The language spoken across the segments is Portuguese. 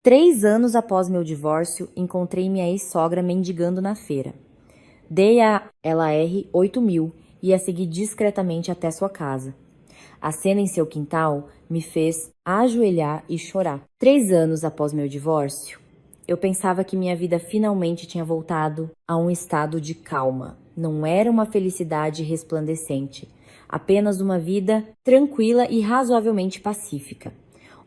3 anos após meu divórcio, encontrei minha ex-sogra mendigando na feira. Dei a ela R$ 8.000 e a segui discretamente até sua casa. A cena em seu quintal me fez ajoelhar e chorar. 3 anos após meu divórcio, eu pensava que minha vida finalmente tinha voltado a um estado de calma. Não era uma felicidade resplandecente, apenas uma vida tranquila e razoavelmente pacífica,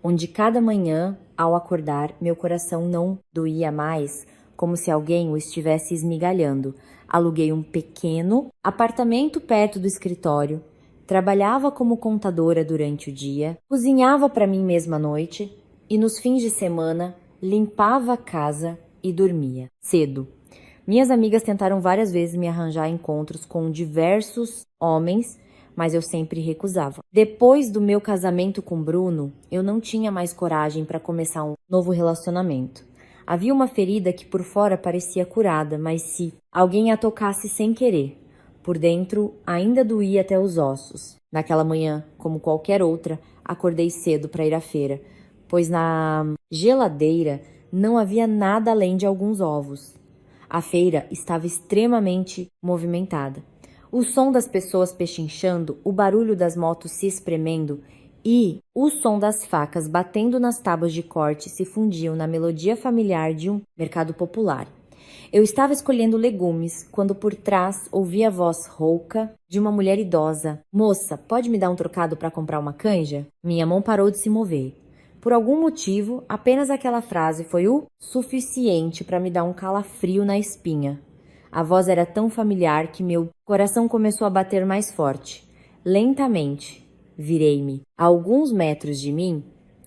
onde cada manhã, ao acordar, meu coração não doía mais, como se alguém o estivesse esmigalhando. Aluguei um pequeno apartamento perto do escritório, trabalhava como contadora durante o dia, cozinhava para mim mesma à noite e nos fins de semana limpava a casa e dormia cedo. Minhas amigas tentaram várias vezes me arranjar encontros com diversos homens, mas eu sempre recusava. Depois do meu casamento com Bruno, eu não tinha mais coragem para começar um novo relacionamento. Havia uma ferida que por fora parecia curada, mas se alguém a tocasse sem querer, por dentro ainda doía até os ossos. Naquela manhã, como qualquer outra, acordei cedo para ir à feira, pois na geladeira não havia nada além de alguns ovos. A feira estava extremamente movimentada. O som das pessoas pechinchando, o barulho das motos se espremendo e o som das facas batendo nas tábuas de corte se fundiam na melodia familiar de um mercado popular. Eu estava escolhendo legumes quando por trás ouvi a voz rouca de uma mulher idosa. Moça, pode me dar um trocado para comprar uma canja? Minha mão parou de se mover. Por algum motivo, apenas aquela frase foi o suficiente para me dar um calafrio na espinha. A voz era tão familiar que meu coração começou a bater mais forte. Lentamente, virei-me. A alguns metros de mim,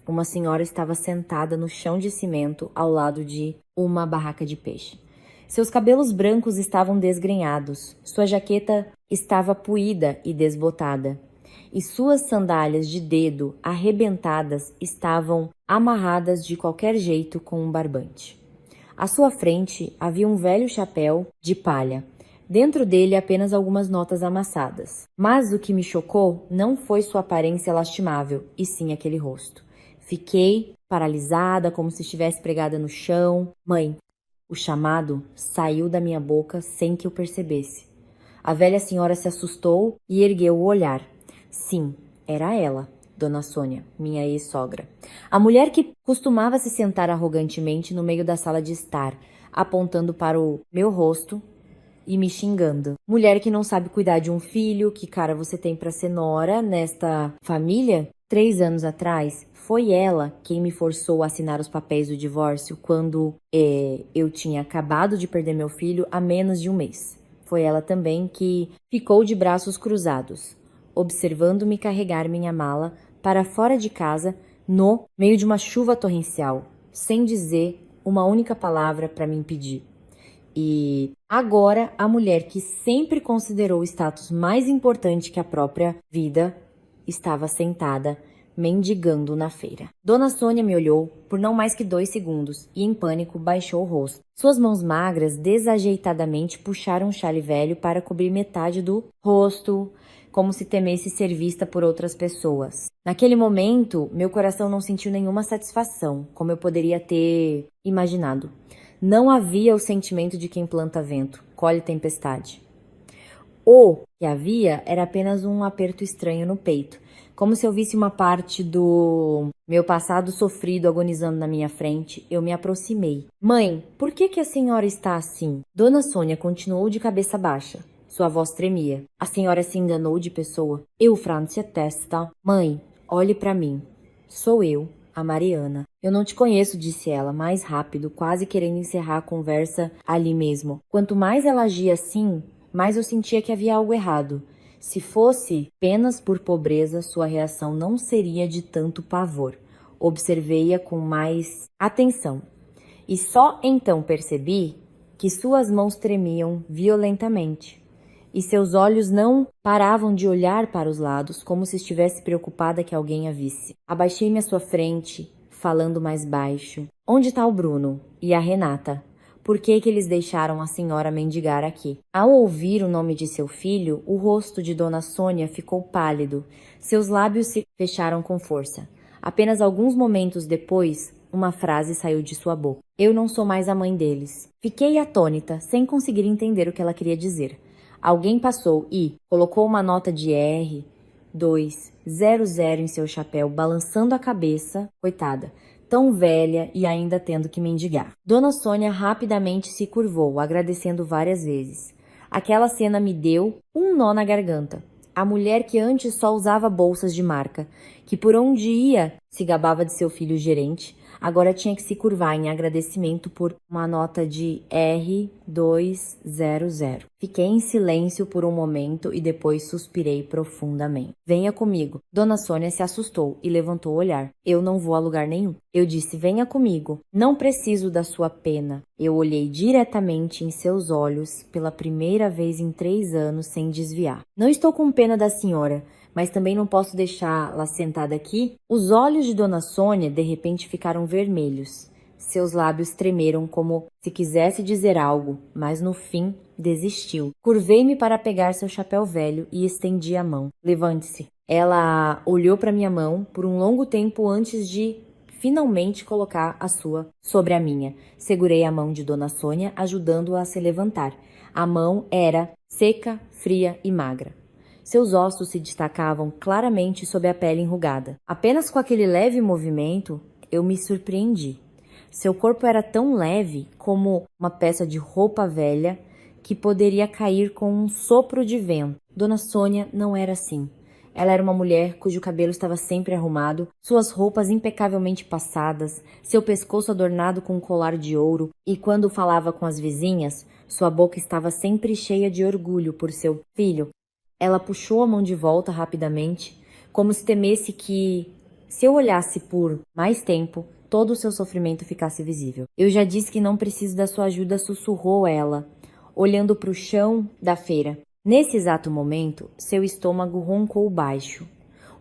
uma senhora estava sentada no chão de cimento ao lado de uma barraca de peixe. Seus cabelos brancos estavam desgrenhados, sua jaqueta estava puída e desbotada, e suas sandálias de dedo arrebentadas estavam amarradas de qualquer jeito com um barbante. À sua frente havia um velho chapéu de palha. Dentro dele apenas algumas notas amassadas. Mas o que me chocou não foi sua aparência lastimável, e sim aquele rosto. Fiquei paralisada, como se estivesse pregada no chão. Mãe, o chamado saiu da minha boca sem que eu percebesse. A velha senhora se assustou e ergueu o olhar. Sim, era ela, Dona Sônia, minha ex-sogra. A mulher que costumava se sentar arrogantemente no meio da sala de estar, apontando para o meu rosto e me xingando. Mulher que não sabe cuidar de um filho, que cara você tem para ser nora nesta família? 3 anos atrás, foi ela quem me forçou a assinar os papéis do divórcio quando eu tinha acabado de perder meu filho há menos de um mês. Foi ela também que ficou de braços cruzados, observando-me carregar minha mala para fora de casa no meio de uma chuva torrencial, sem dizer uma única palavra para me impedir. E agora a mulher que sempre considerou o status mais importante que a própria vida estava sentada, mendigando na feira. Dona Sônia me olhou por não mais que 2 segundos e, em pânico, baixou o rosto. Suas mãos magras desajeitadamente puxaram um chale velho para cobrir metade do rosto, como se temesse ser vista por outras pessoas. Naquele momento, meu coração não sentiu nenhuma satisfação, como eu poderia ter imaginado. Não havia o sentimento de quem planta vento, colhe tempestade. O que havia era apenas um aperto estranho no peito, como se eu visse uma parte do meu passado sofrido agonizando na minha frente. Eu me aproximei. Mãe, por que a senhora está assim? Dona Sônia continuou de cabeça baixa. Sua voz tremia. A senhora se enganou de pessoa. Eu, Francia Testa. Mãe, olhe para mim. Sou eu, a Mariana. Eu não te conheço, disse ela, mais rápido, quase querendo encerrar a conversa ali mesmo. Quanto mais ela agia assim, mais eu sentia que havia algo errado. Se fosse apenas por pobreza, sua reação não seria de tanto pavor. Observei-a com mais atenção. E só então percebi que suas mãos tremiam violentamente. E seus olhos não paravam de olhar para os lados, como se estivesse preocupada que alguém a visse. Abaixei-me à sua frente, falando mais baixo. Onde está o Bruno? E a Renata? Por que eles deixaram a senhora mendigar aqui? Ao ouvir o nome de seu filho, o rosto de Dona Sônia ficou pálido. Seus lábios se fecharam com força. Apenas alguns momentos depois, uma frase saiu de sua boca. Eu não sou mais a mãe deles. Fiquei atônita, sem conseguir entender o que ela queria dizer. Alguém passou e colocou uma nota de R200 em seu chapéu, balançando a cabeça. Coitada, tão velha e ainda tendo que mendigar. Dona Sônia rapidamente se curvou, agradecendo várias vezes. Aquela cena me deu um nó na garganta. A mulher que antes só usava bolsas de marca, que por onde ia se gabava de seu filho gerente, agora tinha que se curvar em agradecimento por uma nota de R200. Fiquei em silêncio por um momento e depois suspirei profundamente. Venha comigo. Dona Sônia se assustou e levantou o olhar. Eu não vou a lugar nenhum. Eu disse, venha comigo. Não preciso da sua pena. Eu olhei diretamente em seus olhos pela primeira vez em 3 anos sem desviar. Não estou com pena da senhora, mas também não posso deixá-la sentada aqui. Os olhos de Dona Sônia de repente ficaram vermelhos. Seus lábios tremeram como se quisesse dizer algo, mas no fim desistiu. Curvei-me para pegar seu chapéu velho e estendi a mão. Levante-se. Ela olhou para minha mão por um longo tempo antes de finalmente colocar a sua sobre a minha. Segurei a mão de Dona Sônia, ajudando-a a se levantar. A mão era seca, fria e magra. Seus ossos se destacavam claramente sob a pele enrugada. Apenas com aquele leve movimento, eu me surpreendi. Seu corpo era tão leve como uma peça de roupa velha que poderia cair com um sopro de vento. Dona Sônia não era assim. Ela era uma mulher cujo cabelo estava sempre arrumado, suas roupas impecavelmente passadas, seu pescoço adornado com um colar de ouro, e quando falava com as vizinhas, sua boca estava sempre cheia de orgulho por seu filho. Ela puxou a mão de volta rapidamente, como se temesse que, se eu olhasse por mais tempo, todo o seu sofrimento ficasse visível. Eu já disse que não preciso da sua ajuda, sussurrou ela, olhando para o chão da feira. Nesse exato momento, seu estômago roncou baixo.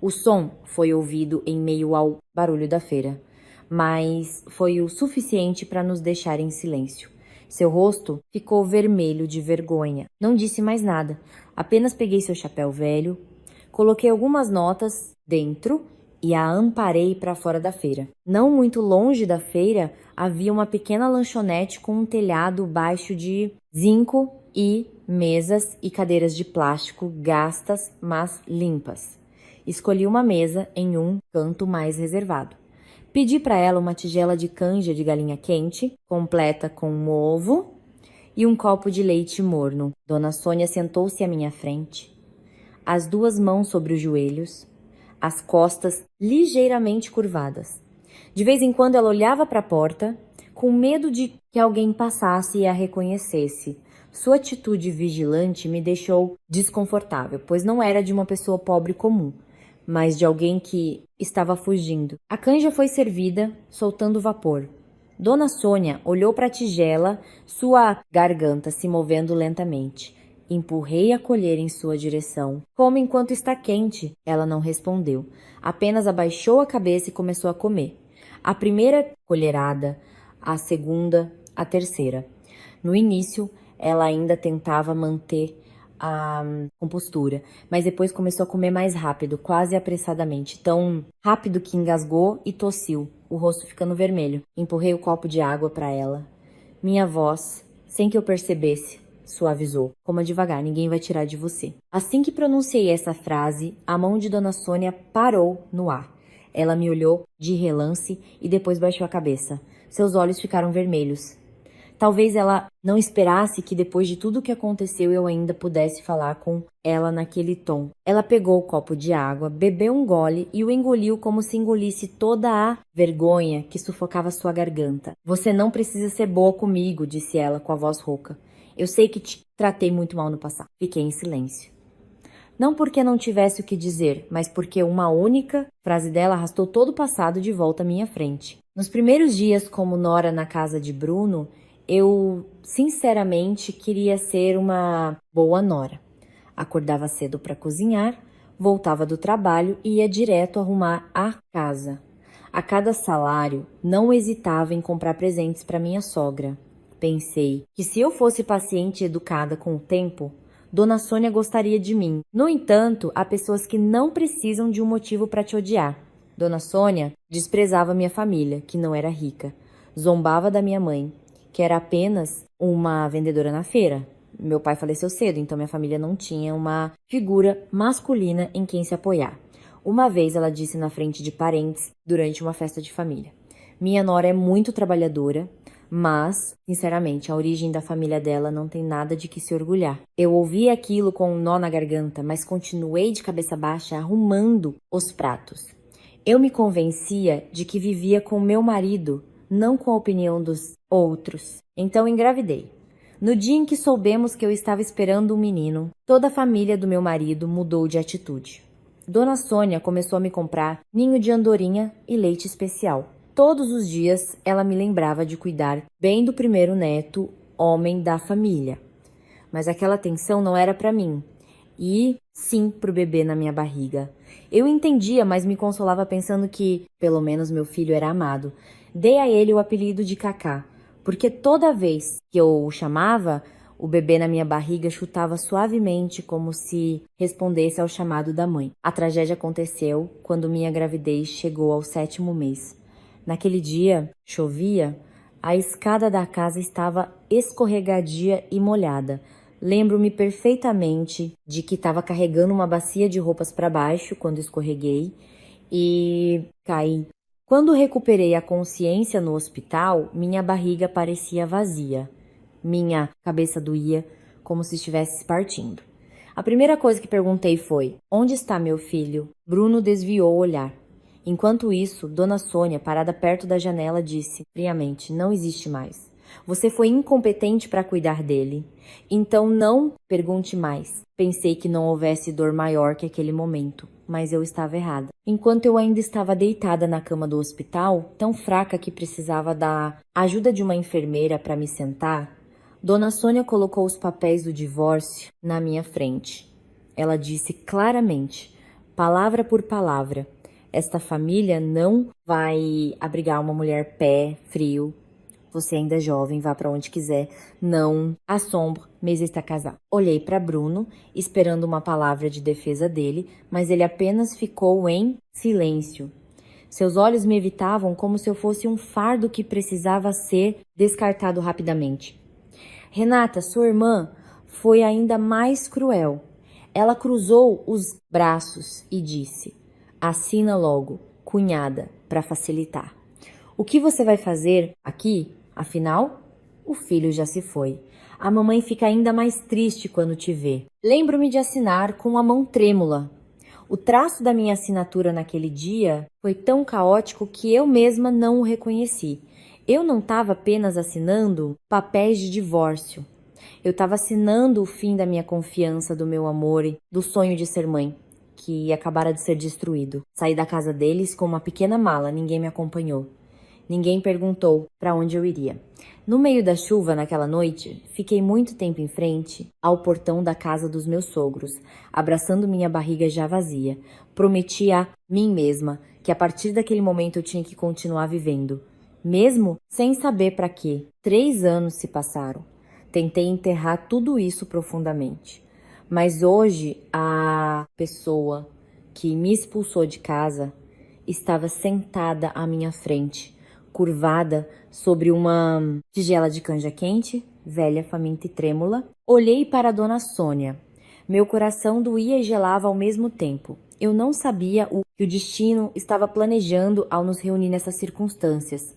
O som foi ouvido em meio ao barulho da feira, mas foi o suficiente para nos deixar em silêncio. Seu rosto ficou vermelho de vergonha. Não disse mais nada. Apenas peguei seu chapéu velho, coloquei algumas notas dentro e a amparei para fora da feira. Não muito longe da feira havia uma pequena lanchonete com um telhado baixo de zinco e mesas e cadeiras de plástico gastas, mas limpas. Escolhi uma mesa em um canto mais reservado. Pedi para ela uma tigela de canja de galinha quente, completa com um ovo e um copo de leite morno. Dona Sônia sentou-se à minha frente, as 2 mãos sobre os joelhos, as costas ligeiramente curvadas. De vez em quando ela olhava para a porta, com medo de que alguém passasse e a reconhecesse. Sua atitude vigilante me deixou desconfortável, pois não era de uma pessoa pobre comum, mas de alguém que estava fugindo. A canja foi servida, soltando vapor. Dona Sônia olhou para a tigela, sua garganta se movendo lentamente. Empurrei a colher em sua direção. Como enquanto está quente, ela não respondeu. Apenas abaixou a cabeça e começou a comer. A primeira colherada, a segunda, a terceira. No início, ela ainda tentava manter a compostura, mas depois começou a comer mais rápido, quase apressadamente, tão rápido que engasgou e tossiu, o rosto ficando vermelho. Empurrei o copo de água para ela. Minha voz, sem que eu percebesse, suavizou. Coma devagar, ninguém vai tirar de você. Assim que pronunciei essa frase, a mão de Dona Sônia parou no ar. Ela me olhou de relance e depois baixou a cabeça. Seus olhos ficaram vermelhos. Talvez ela não esperasse que depois de tudo o que aconteceu eu ainda pudesse falar com ela naquele tom. Ela pegou o copo de água, bebeu um gole e o engoliu como se engolisse toda a vergonha que sufocava sua garganta. Você não precisa ser boa comigo, disse ela com a voz rouca. Eu sei que te tratei muito mal no passado. Fiquei em silêncio. Não porque não tivesse o que dizer, mas porque uma única frase dela arrastou todo o passado de volta à minha frente. Nos primeiros dias como nora na casa de Bruno, eu sinceramente queria ser uma boa nora. Acordava cedo para cozinhar, voltava do trabalho e ia direto arrumar a casa. A cada salário, não hesitava em comprar presentes para minha sogra. Pensei que se eu fosse paciente e educada com o tempo, Dona Sônia gostaria de mim. No entanto, há pessoas que não precisam de um motivo para te odiar, Dona Sônia desprezava minha família, que não era rica. Zombava da minha mãe, que era apenas uma vendedora na feira. Meu pai faleceu cedo, então minha família não tinha uma figura masculina em quem se apoiar. Uma vez ela disse na frente de parentes, durante uma festa de família: minha nora é muito trabalhadora, mas, sinceramente, a origem da família dela não tem nada de que se orgulhar. Eu ouvi aquilo com um nó na garganta, mas continuei de cabeça baixa arrumando os pratos. Eu me convencia de que vivia com meu marido, não com a opinião dos outros. Então engravidei. No dia em que soubemos que eu estava esperando um menino, toda a família do meu marido mudou de atitude. Dona Sônia começou a me comprar ninho de andorinha e leite especial. Todos os dias ela me lembrava de cuidar bem do primeiro neto, homem da família. Mas aquela atenção não era para mim, e sim para o bebê na minha barriga. Eu entendia, mas me consolava pensando que, pelo menos, meu filho era amado. Dei a ele o apelido de Cacá, porque toda vez que eu o chamava, o bebê na minha barriga chutava suavemente como se respondesse ao chamado da mãe. A tragédia aconteceu quando minha gravidez chegou ao 7º mês. Naquele dia, chovia, a escada da casa estava escorregadia e molhada. Lembro-me perfeitamente de que estava carregando uma bacia de roupas para baixo quando escorreguei e caí. Quando recuperei a consciência no hospital, minha barriga parecia vazia. Minha cabeça doía como se estivesse partindo. A primeira coisa que perguntei foi: onde está meu filho? Bruno desviou o olhar. Enquanto isso, Dona Sônia, parada perto da janela, disse friamente: não existe mais. Você foi incompetente para cuidar dele. Então não pergunte mais. Pensei que não houvesse dor maior que aquele momento, mas eu estava errada. Enquanto eu ainda estava deitada na cama do hospital, tão fraca que precisava da ajuda de uma enfermeira para me sentar, Dona Sônia colocou os papéis do divórcio na minha frente. Ela disse claramente, palavra por palavra: esta família não vai abrigar uma mulher pé frio. Você ainda é jovem, vá para onde quiser. Não assombro, mas está casado. Olhei para Bruno, esperando uma palavra de defesa dele, mas ele apenas ficou em silêncio. Seus olhos me evitavam como se eu fosse um fardo que precisava ser descartado rapidamente. Renata, sua irmã, foi ainda mais cruel. Ela cruzou os braços e disse: assina logo, cunhada, para facilitar. O que você vai fazer aqui? Afinal, o filho já se foi. A mamãe fica ainda mais triste quando te vê. Lembro-me de assinar com a mão trêmula. O traço da minha assinatura naquele dia foi tão caótico que eu mesma não o reconheci. Eu não estava apenas assinando papéis de divórcio. Eu estava assinando o fim da minha confiança, do meu amor e do sonho de ser mãe, que acabara de ser destruído. Saí da casa deles com uma pequena mala, ninguém me acompanhou. Ninguém perguntou para onde eu iria. No meio da chuva, naquela noite, fiquei muito tempo em frente ao portão da casa dos meus sogros, abraçando minha barriga já vazia. Prometi a mim mesma que a partir daquele momento eu tinha que continuar vivendo, mesmo sem saber para quê. 3 anos se passaram. Tentei enterrar tudo isso profundamente. Mas hoje, a pessoa que me expulsou de casa estava sentada à minha frente, curvada sobre uma tigela de canja quente, velha, faminta e trêmula. Olhei para a Dona Sônia. Meu coração doía e gelava ao mesmo tempo. Eu não sabia o que o destino estava planejando ao nos reunir nessas circunstâncias.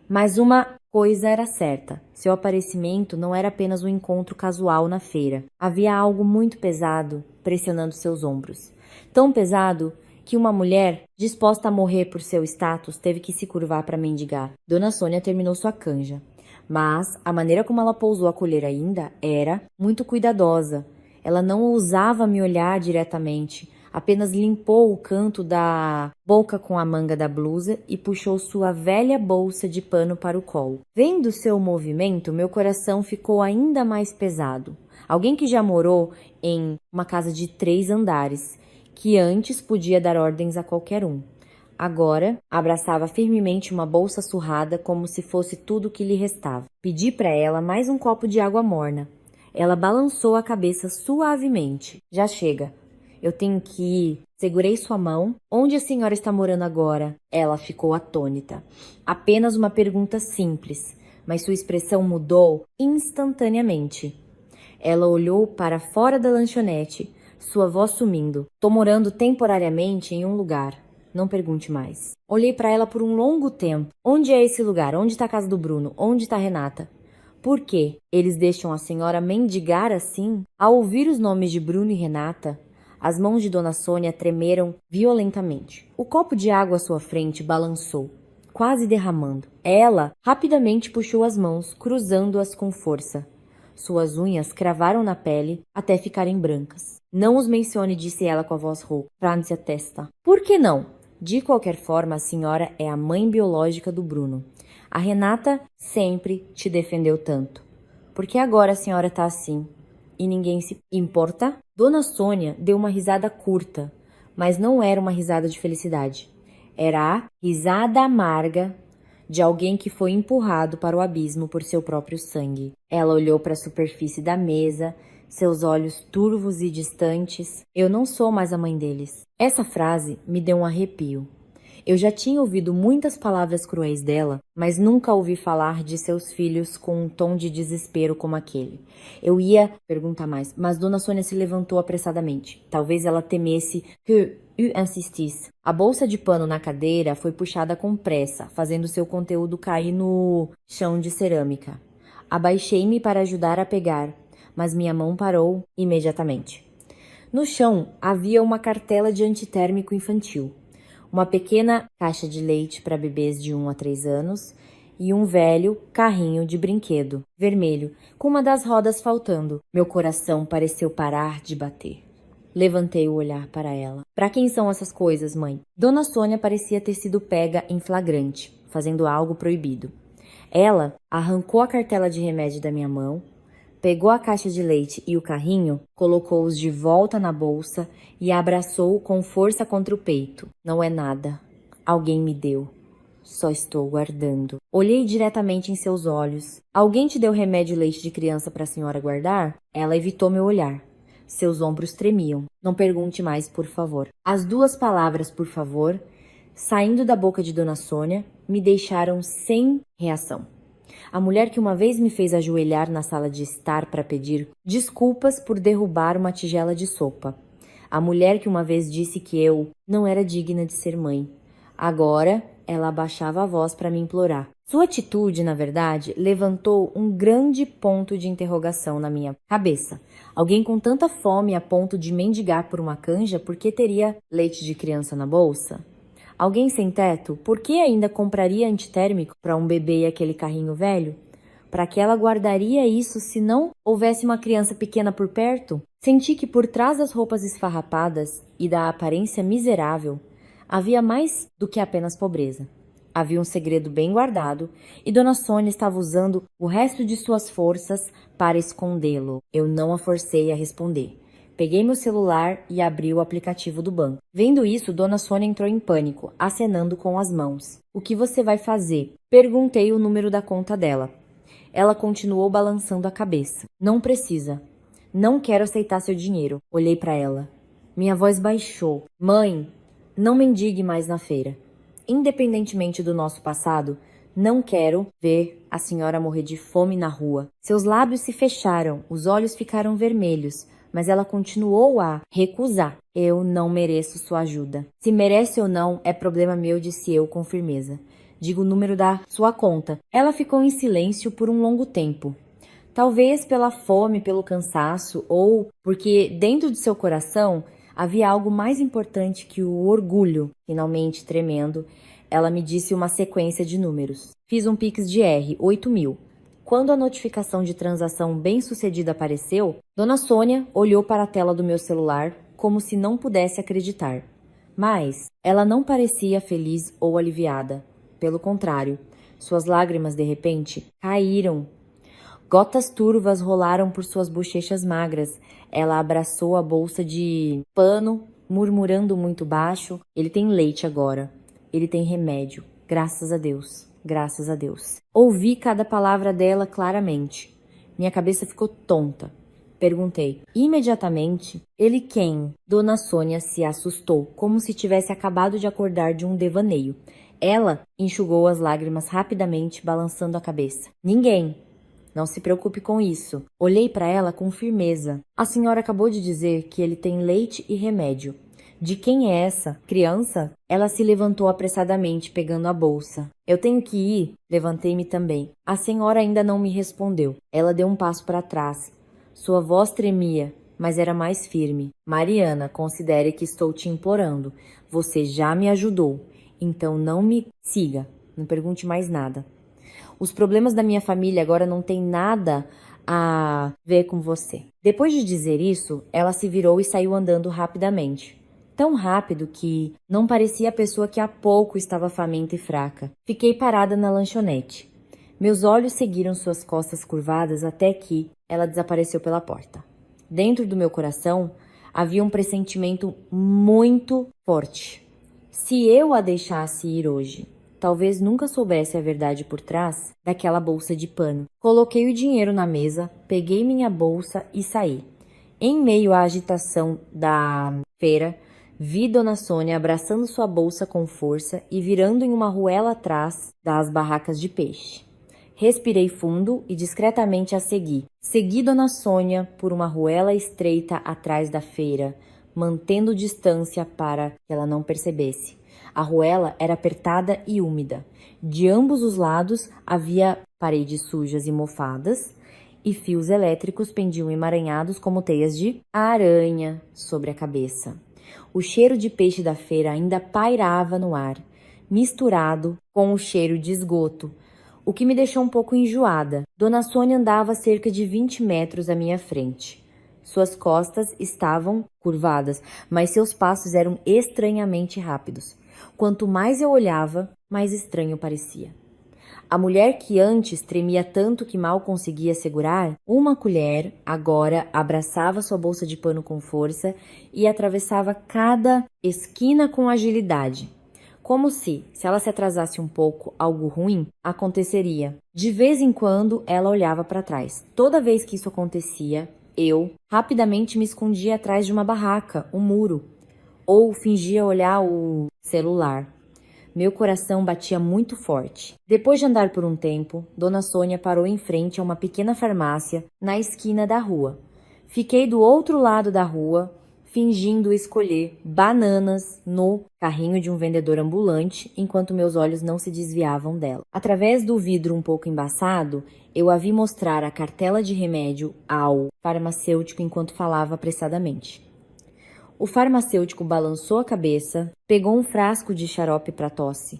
Mas uma coisa era certa: seu aparecimento não era apenas um encontro casual na feira. Havia algo muito pesado pressionando seus ombros. Tão pesado que uma mulher, disposta a morrer por seu status, teve que se curvar para mendigar. Dona Sônia terminou sua canja, mas a maneira como ela pousou a colher ainda era muito cuidadosa. Ela não ousava me olhar diretamente, apenas limpou o canto da boca com a manga da blusa e puxou sua velha bolsa de pano para o colo. Vendo seu movimento, meu coração ficou ainda mais pesado. Alguém que já morou em uma casa de 3 andares, que antes podia dar ordens a qualquer um. Agora, abraçava firmemente uma bolsa surrada como se fosse tudo o que lhe restava. Pedi para ela mais um copo de água morna. Ela balançou a cabeça suavemente. Já chega. Eu tenho que ir. Segurei sua mão. Onde a senhora está morando agora? Ela ficou atônita. Apenas uma pergunta simples, mas sua expressão mudou instantaneamente. Ela olhou para fora da lanchonete, sua voz sumindo. Tô morando temporariamente em um lugar. Não pergunte mais. Olhei para ela por um longo tempo. Onde é esse lugar? Onde está a casa do Bruno? Onde está Renata? Por que eles deixam a senhora mendigar assim? Ao ouvir os nomes de Bruno e Renata, as mãos de Dona Sônia tremeram violentamente. O copo de água à sua frente balançou, quase derramando. Ela rapidamente puxou as mãos, cruzando-as com força. Suas unhas cravaram na pele até ficarem brancas. Não os mencione, disse ela com a voz rouca. Franzi a testa. Por que não? De qualquer forma, a senhora é a mãe biológica do Bruno. A Renata sempre te defendeu tanto. Por que agora a senhora tá assim? E ninguém se importa? Dona Sônia deu uma risada curta, mas não era uma risada de felicidade. Era a risada amarga de alguém que foi empurrado para o abismo por seu próprio sangue. Ela olhou para a superfície da mesa, seus olhos turvos e distantes. Eu não sou mais a mãe deles. Essa frase me deu um arrepio. Eu já tinha ouvido muitas palavras cruéis dela, mas nunca ouvi falar de seus filhos com um tom de desespero como aquele. Eu ia perguntar mais, mas Dona Sônia se levantou apressadamente. Talvez ela temesse que eu insistisse. A bolsa de pano na cadeira foi puxada com pressa, fazendo seu conteúdo cair no chão de cerâmica. Abaixei-me para ajudar a pegar, mas minha mão parou imediatamente. No chão havia uma cartela de antitérmico infantil, uma pequena caixa de leite para bebês de 1 a 3 anos e um velho carrinho de brinquedo, vermelho, com uma das rodas faltando. Meu coração pareceu parar de bater. Levantei o olhar para ela. Para quem são essas coisas, mãe? Dona Sônia parecia ter sido pega em flagrante, fazendo algo proibido. Ela arrancou a cartela de remédio da minha mão, pegou a caixa de leite e o carrinho, colocou-os de volta na bolsa e a abraçou com força contra o peito. Não é nada. Alguém me deu. Só estou guardando. Olhei diretamente em seus olhos. Alguém te deu remédio e leite de criança para a senhora guardar? Ela evitou meu olhar. Seus ombros tremiam. Não pergunte mais, por favor. As duas palavras, por favor, saindo da boca de Dona Sônia, me deixaram sem reação. A mulher que uma vez me fez ajoelhar na sala de estar para pedir desculpas por derrubar uma tigela de sopa. A mulher que uma vez disse que eu não era digna de ser mãe. Agora, ela abaixava a voz para me implorar. Sua atitude, na verdade, levantou um grande ponto de interrogação na minha cabeça. Alguém com tanta fome a ponto de mendigar por uma canja, por que teria leite de criança na bolsa? Alguém sem teto, por que ainda compraria antitérmico para um bebê e aquele carrinho velho? Para que ela guardaria isso se não houvesse uma criança pequena por perto? Senti que por trás das roupas esfarrapadas e da aparência miserável, havia mais do que apenas pobreza. Havia um segredo bem guardado e Dona Sônia estava usando o resto de suas forças para escondê-lo. Eu não a forcei a responder. Peguei meu celular e abri o aplicativo do banco. Vendo isso, Dona Sônia entrou em pânico, acenando com as mãos. O que você vai fazer? Perguntei o número da conta dela. Ela continuou balançando a cabeça. Não precisa. Não quero aceitar seu dinheiro. Olhei para ela. Minha voz baixou. Mãe, não mendigue mais na feira. Independentemente do nosso passado, não quero ver a senhora morrer de fome na rua. Seus lábios se fecharam, os olhos ficaram vermelhos. Mas ela continuou a recusar. Eu não mereço sua ajuda. Se merece ou não, é problema meu, disse eu com firmeza. Diga o número da sua conta. Ela ficou em silêncio por um longo tempo. Talvez pela fome, pelo cansaço, ou porque dentro de seu coração havia algo mais importante que o orgulho. Finalmente, tremendo, ela me disse uma sequência de números. Fiz um Pix de R, 8.000. Quando a notificação de transação bem-sucedida apareceu, Dona Sônia olhou para a tela do meu celular como se não pudesse acreditar. Mas ela não parecia feliz ou aliviada. Pelo contrário, suas lágrimas de repente caíram. Gotas turvas rolaram por suas bochechas magras. Ela abraçou a bolsa de pano, murmurando muito baixo. Ele tem leite agora. Ele tem remédio. Graças a Deus. Graças a Deus. Ouvi cada palavra dela claramente. Minha cabeça ficou tonta. Perguntei. Imediatamente, ele quem? Dona Sônia se assustou, como se tivesse acabado de acordar de um devaneio. Ela enxugou as lágrimas rapidamente, balançando a cabeça. Ninguém. Não se preocupe com isso. Olhei para ela com firmeza. A senhora acabou de dizer que ele tem leite e remédio. De quem é essa? Criança? Ela se levantou apressadamente, pegando a bolsa. Eu tenho que ir. Levantei-me também. A senhora ainda não me respondeu. Ela deu um passo para trás. Sua voz tremia, mas era mais firme. Mariana, considere que estou te implorando. Você já me ajudou. Então não me siga. Não pergunte mais nada. Os problemas da minha família agora não têm nada a ver com você. Depois de dizer isso, ela se virou e saiu andando rapidamente. Tão rápido que não parecia a pessoa que há pouco estava faminta e fraca. Fiquei parada na lanchonete. Meus olhos seguiram suas costas curvadas até que ela desapareceu pela porta. Dentro do meu coração havia um pressentimento muito forte. Se eu a deixasse ir hoje, talvez nunca soubesse a verdade por trás daquela bolsa de pano. Coloquei o dinheiro na mesa, peguei minha bolsa e saí. Em meio à agitação da feira, vi Dona Sônia abraçando sua bolsa com força e virando em uma ruela atrás das barracas de peixe. Respirei fundo e discretamente a segui. Segui Dona Sônia por uma ruela estreita atrás da feira, mantendo distância para que ela não percebesse. A ruela era apertada e úmida. De ambos os lados havia paredes sujas e mofadas, e fios elétricos pendiam emaranhados como teias de aranha sobre a cabeça. O cheiro de peixe da feira ainda pairava no ar, misturado com o cheiro de esgoto, o que me deixou um pouco enjoada. Dona Sônia andava a cerca de 20 metros à minha frente. Suas costas estavam curvadas, mas seus passos eram estranhamente rápidos. Quanto mais eu olhava, mais estranho parecia. A mulher que antes tremia tanto que mal conseguia segurar uma colher, agora abraçava sua bolsa de pano com força e atravessava cada esquina com agilidade. Como se ela se atrasasse um pouco, algo ruim aconteceria. De vez em quando, ela olhava para trás. Toda vez que isso acontecia, eu rapidamente me escondia atrás de uma barraca, um muro, ou fingia olhar o celular. Meu coração batia muito forte. Depois de andar por um tempo, Dona Sônia parou em frente a uma pequena farmácia na esquina da rua. Fiquei do outro lado da rua, fingindo escolher bananas no carrinho de um vendedor ambulante, enquanto meus olhos não se desviavam dela. Através do vidro um pouco embaçado, eu a vi mostrar a cartela de remédio ao farmacêutico enquanto falava apressadamente. O farmacêutico balançou a cabeça, pegou um frasco de xarope para tosse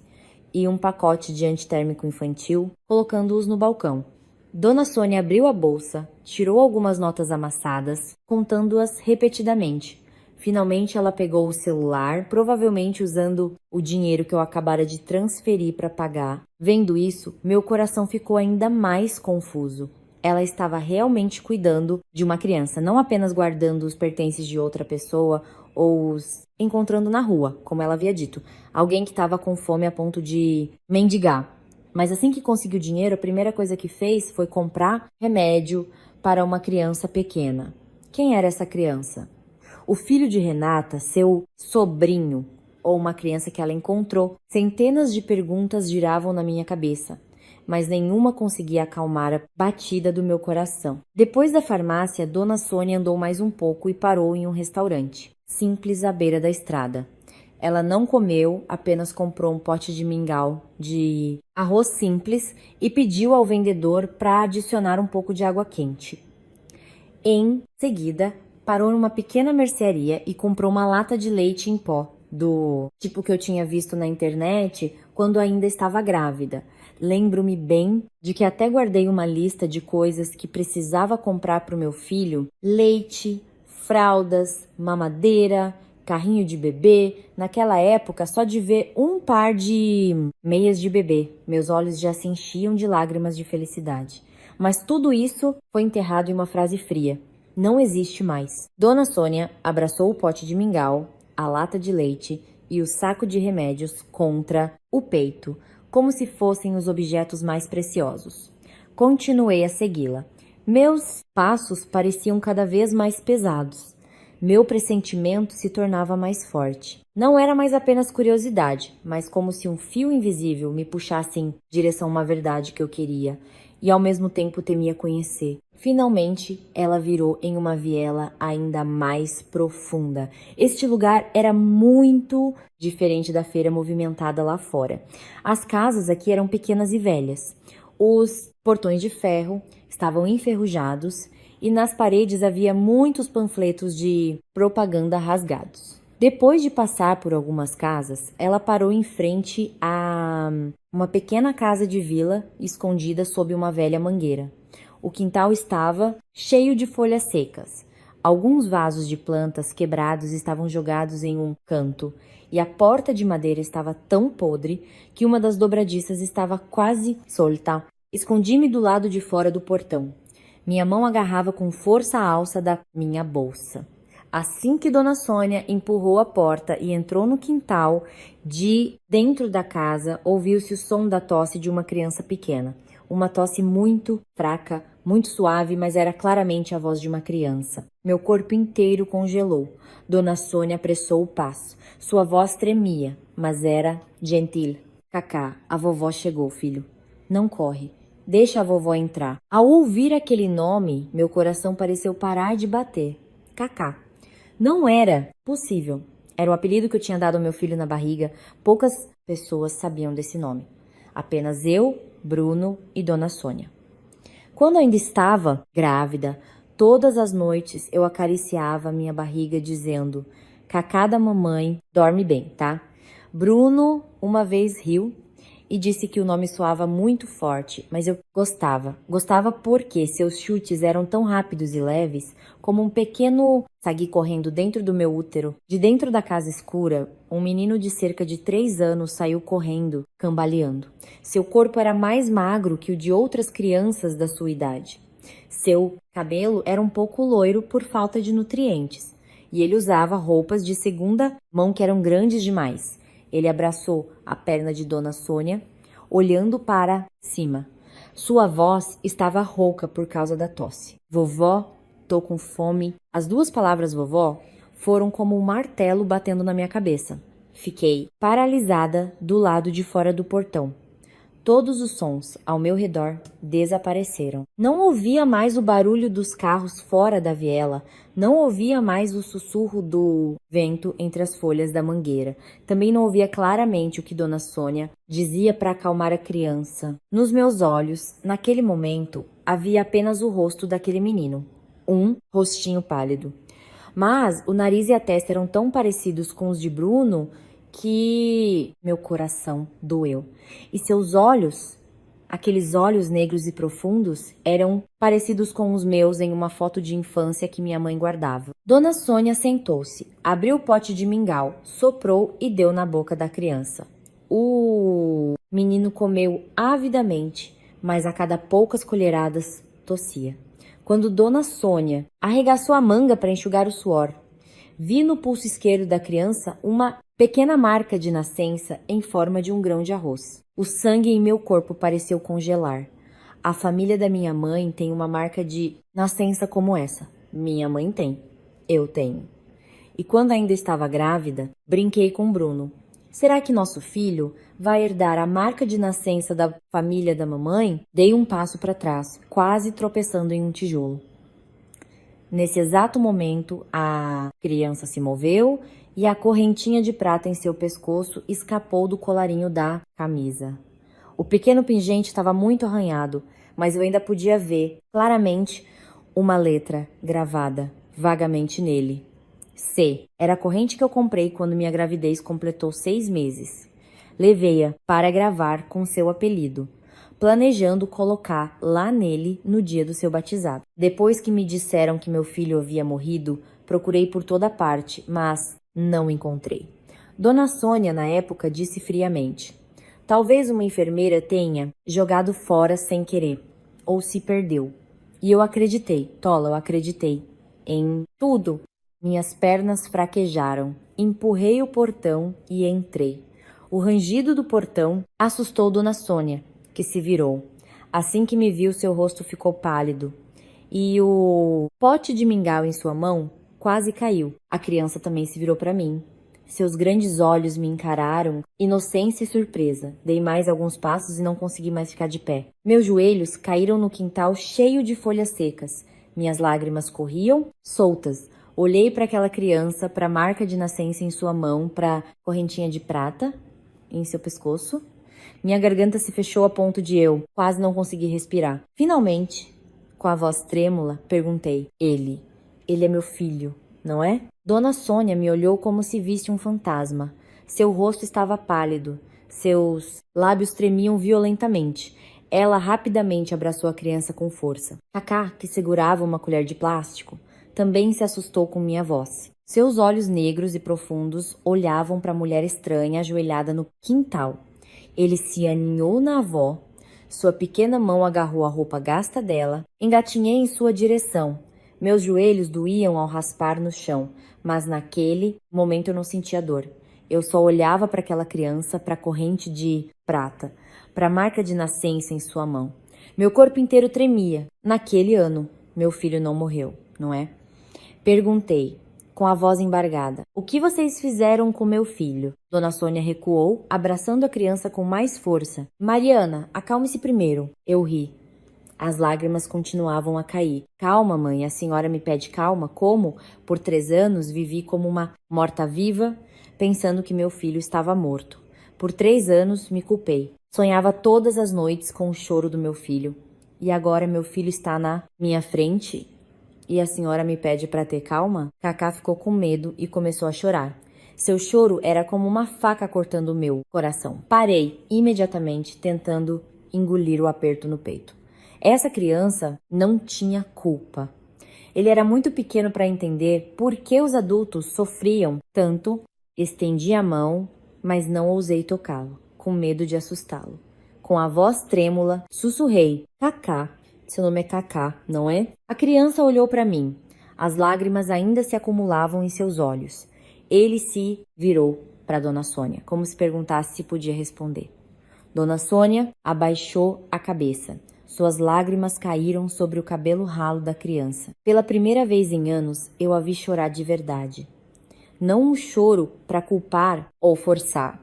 e um pacote de antitérmico infantil, colocando-os no balcão. Dona Sônia abriu a bolsa, tirou algumas notas amassadas, contando-as repetidamente. Finalmente ela pegou o celular, provavelmente usando o dinheiro que eu acabara de transferir para pagar. Vendo isso, meu coração ficou ainda mais confuso. Ela estava realmente cuidando de uma criança, não apenas guardando os pertences de outra pessoa ou os encontrando na rua, como ela havia dito. Alguém que estava com fome a ponto de mendigar. Mas assim que conseguiu dinheiro, a primeira coisa que fez foi comprar remédio para uma criança pequena. Quem era essa criança? O filho de Renata, seu sobrinho, ou uma criança que ela encontrou. Centenas de perguntas giravam na minha cabeça, mas nenhuma conseguia acalmar a batida do meu coração. Depois da farmácia, Dona Sônia andou mais um pouco e parou em um restaurante, simples à beira da estrada. Ela não comeu, apenas comprou um pote de mingau de arroz simples e pediu ao vendedor para adicionar um pouco de água quente. Em seguida, parou numa pequena mercearia e comprou uma lata de leite em pó, do tipo que eu tinha visto na internet quando ainda estava grávida. Lembro-me bem de que até guardei uma lista de coisas que precisava comprar para o meu filho: leite, fraldas, mamadeira, carrinho de bebê. Naquela época, só de ver um par de meias de bebê, meus olhos já se enchiam de lágrimas de felicidade. Mas tudo isso foi enterrado em uma frase fria: não existe mais. Dona Sônia abraçou o pote de mingau, a lata de leite e o saco de remédios contra o peito, como se fossem os objetos mais preciosos. Continuei a segui-la. Meus passos pareciam cada vez mais pesados. Meu pressentimento se tornava mais forte. Não era mais apenas curiosidade, mas como se um fio invisível me puxasse em direção a uma verdade que eu queria e ao mesmo tempo temia conhecer. Finalmente, ela virou em uma viela ainda mais profunda. Este lugar era muito diferente da feira movimentada lá fora. As casas aqui eram pequenas e velhas. Os portões de ferro estavam enferrujados e nas paredes havia muitos panfletos de propaganda rasgados. Depois de passar por algumas casas, ela parou em frente a uma pequena casa de vila escondida sob uma velha mangueira. O quintal estava cheio de folhas secas. Alguns vasos de plantas quebrados estavam jogados em um canto e a porta de madeira estava tão podre que uma das dobradiças estava quase solta. Escondi-me do lado de fora do portão. Minha mão agarrava com força a alça da minha bolsa. Assim que Dona Sônia empurrou a porta e entrou no quintal, de dentro da casa, ouviu-se o som da tosse de uma criança pequena. Uma tosse muito fraca, muito suave, mas era claramente a voz de uma criança. Meu corpo inteiro congelou. Dona Sônia apressou o passo. Sua voz tremia, mas era gentil. Cacá, a vovó chegou, filho. Não corre. Deixa a vovó entrar. Ao ouvir aquele nome, meu coração pareceu parar de bater. Cacá. Não era possível. Era o apelido que eu tinha dado ao meu filho na barriga. Poucas pessoas sabiam desse nome. Apenas eu, Bruno e Dona Sônia. Quando ainda estava grávida, todas as noites eu acariciava minha barriga dizendo: Cacá da mamãe, dorme bem, tá? Bruno uma vez riu e disse que o nome soava muito forte, mas eu gostava. Gostava porque seus chutes eram tão rápidos e leves, como um pequeno sagui correndo dentro do meu útero. De dentro da casa escura, um menino de cerca de 3 anos saiu correndo, cambaleando. Seu corpo era mais magro que o de outras crianças da sua idade. Seu cabelo era um pouco loiro por falta de nutrientes, e ele usava roupas de segunda mão que eram grandes demais. Ele abraçou a perna de Dona Sônia, olhando para cima. Sua voz estava rouca por causa da tosse. Vovó, tô com fome. As 2 palavras vovó foram como um martelo batendo na minha cabeça. Fiquei paralisada do lado de fora do portão. Todos os sons ao meu redor desapareceram. Não ouvia mais o barulho dos carros fora da viela, não ouvia mais o sussurro do vento entre as folhas da mangueira. Também não ouvia claramente o que Dona Sônia dizia para acalmar a criança. Nos meus olhos, naquele momento, havia apenas o rosto daquele menino, um rostinho pálido. Mas o nariz e a testa eram tão parecidos com os de Bruno que meu coração doeu. E seus olhos, aqueles olhos negros e profundos, eram parecidos com os meus em uma foto de infância que minha mãe guardava. Dona Sônia sentou-se, abriu o pote de mingau, soprou e deu na boca da criança. O menino comeu avidamente, mas a cada poucas colheradas tossia. Quando Dona Sônia arregaçou a manga para enxugar o suor, vi no pulso esquerdo da criança uma pequena marca de nascença em forma de um grão de arroz. O sangue em meu corpo pareceu congelar. A família da minha mãe tem uma marca de nascença como essa. Minha mãe tem. Eu tenho. E quando ainda estava grávida, brinquei com Bruno. Será que nosso filho vai herdar a marca de nascença da família da mamãe? Dei um passo para trás, quase tropeçando em um tijolo. Nesse exato momento, a criança se moveu e a correntinha de prata em seu pescoço escapou do colarinho da camisa. O pequeno pingente estava muito arranhado, mas eu ainda podia ver claramente uma letra gravada vagamente nele. C. Era a corrente que eu comprei quando minha gravidez completou 6 meses. Levei-a para gravar com seu apelido, planejando colocar lá nele no dia do seu batizado. Depois que me disseram que meu filho havia morrido, procurei por toda parte, mas não encontrei. Dona Sônia, na época, disse friamente: talvez uma enfermeira tenha jogado fora sem querer, ou se perdeu. E eu acreditei, tola, eu acreditei em tudo. Minhas pernas fraquejaram, empurrei o portão e entrei. O rangido do portão assustou Dona Sônia, que se virou. Assim que me viu, seu rosto ficou pálido. e o pote de mingau em sua mão quase caiu. A criança também se virou para mim. Seus grandes olhos me encararam, inocência e surpresa. Dei mais alguns passos e não consegui mais ficar de pé. Meus joelhos caíram no quintal cheio de folhas secas. Minhas lágrimas corriam, soltas. Olhei para aquela criança, para a marca de nascença em sua mão, para a correntinha de prata em seu pescoço. Minha garganta se fechou a ponto de eu quase não conseguir respirar. Finalmente, com a voz trêmula, perguntei: Ele é meu filho, não é? Dona Sônia me olhou como se visse um fantasma. Seu rosto estava pálido, seus lábios tremiam violentamente. Ela rapidamente abraçou a criança com força. Cacá, que segurava uma colher de plástico, também se assustou com minha voz. Seus olhos negros e profundos olhavam para a mulher estranha ajoelhada no quintal. Ele se aninhou na avó, sua pequena mão agarrou a roupa gasta dela, engatinhei em sua direção. Meus joelhos doíam ao raspar no chão, mas naquele momento eu não sentia dor. Eu só olhava para aquela criança, para a corrente de prata, para a marca de nascença em sua mão. Meu corpo inteiro tremia. Naquele ano, meu filho não morreu, não é? Perguntei, com a voz embargada: o que vocês fizeram com meu filho? Dona Sônia recuou, abraçando a criança com mais força. Mariana, acalme-se primeiro. Eu ri. As lágrimas continuavam a cair. Calma, mãe, a senhora me pede calma? Como? Por 3 anos vivi como uma morta-viva, pensando que meu filho estava morto. Por 3 anos me culpei. Sonhava todas as noites com o choro do meu filho. E agora meu filho está na minha frente e a senhora me pede para ter calma? Cacá ficou com medo e começou a chorar. Seu choro era como uma faca cortando o meu coração. Parei imediatamente, tentando engolir o aperto no peito. Essa criança não tinha culpa. Ele era muito pequeno para entender por que os adultos sofriam tanto. Estendi a mão, mas não ousei tocá-lo, com medo de assustá-lo. Com a voz trêmula, sussurrei: Cacá. Seu nome é Cacá, não é? A criança olhou para mim. As lágrimas ainda se acumulavam em seus olhos. Ele se virou para Dona Sônia, como se perguntasse se podia responder. Dona Sônia abaixou a cabeça. Suas lágrimas caíram sobre o cabelo ralo da criança. Pela primeira vez em anos, eu a vi chorar de verdade. Não um choro para culpar ou forçar,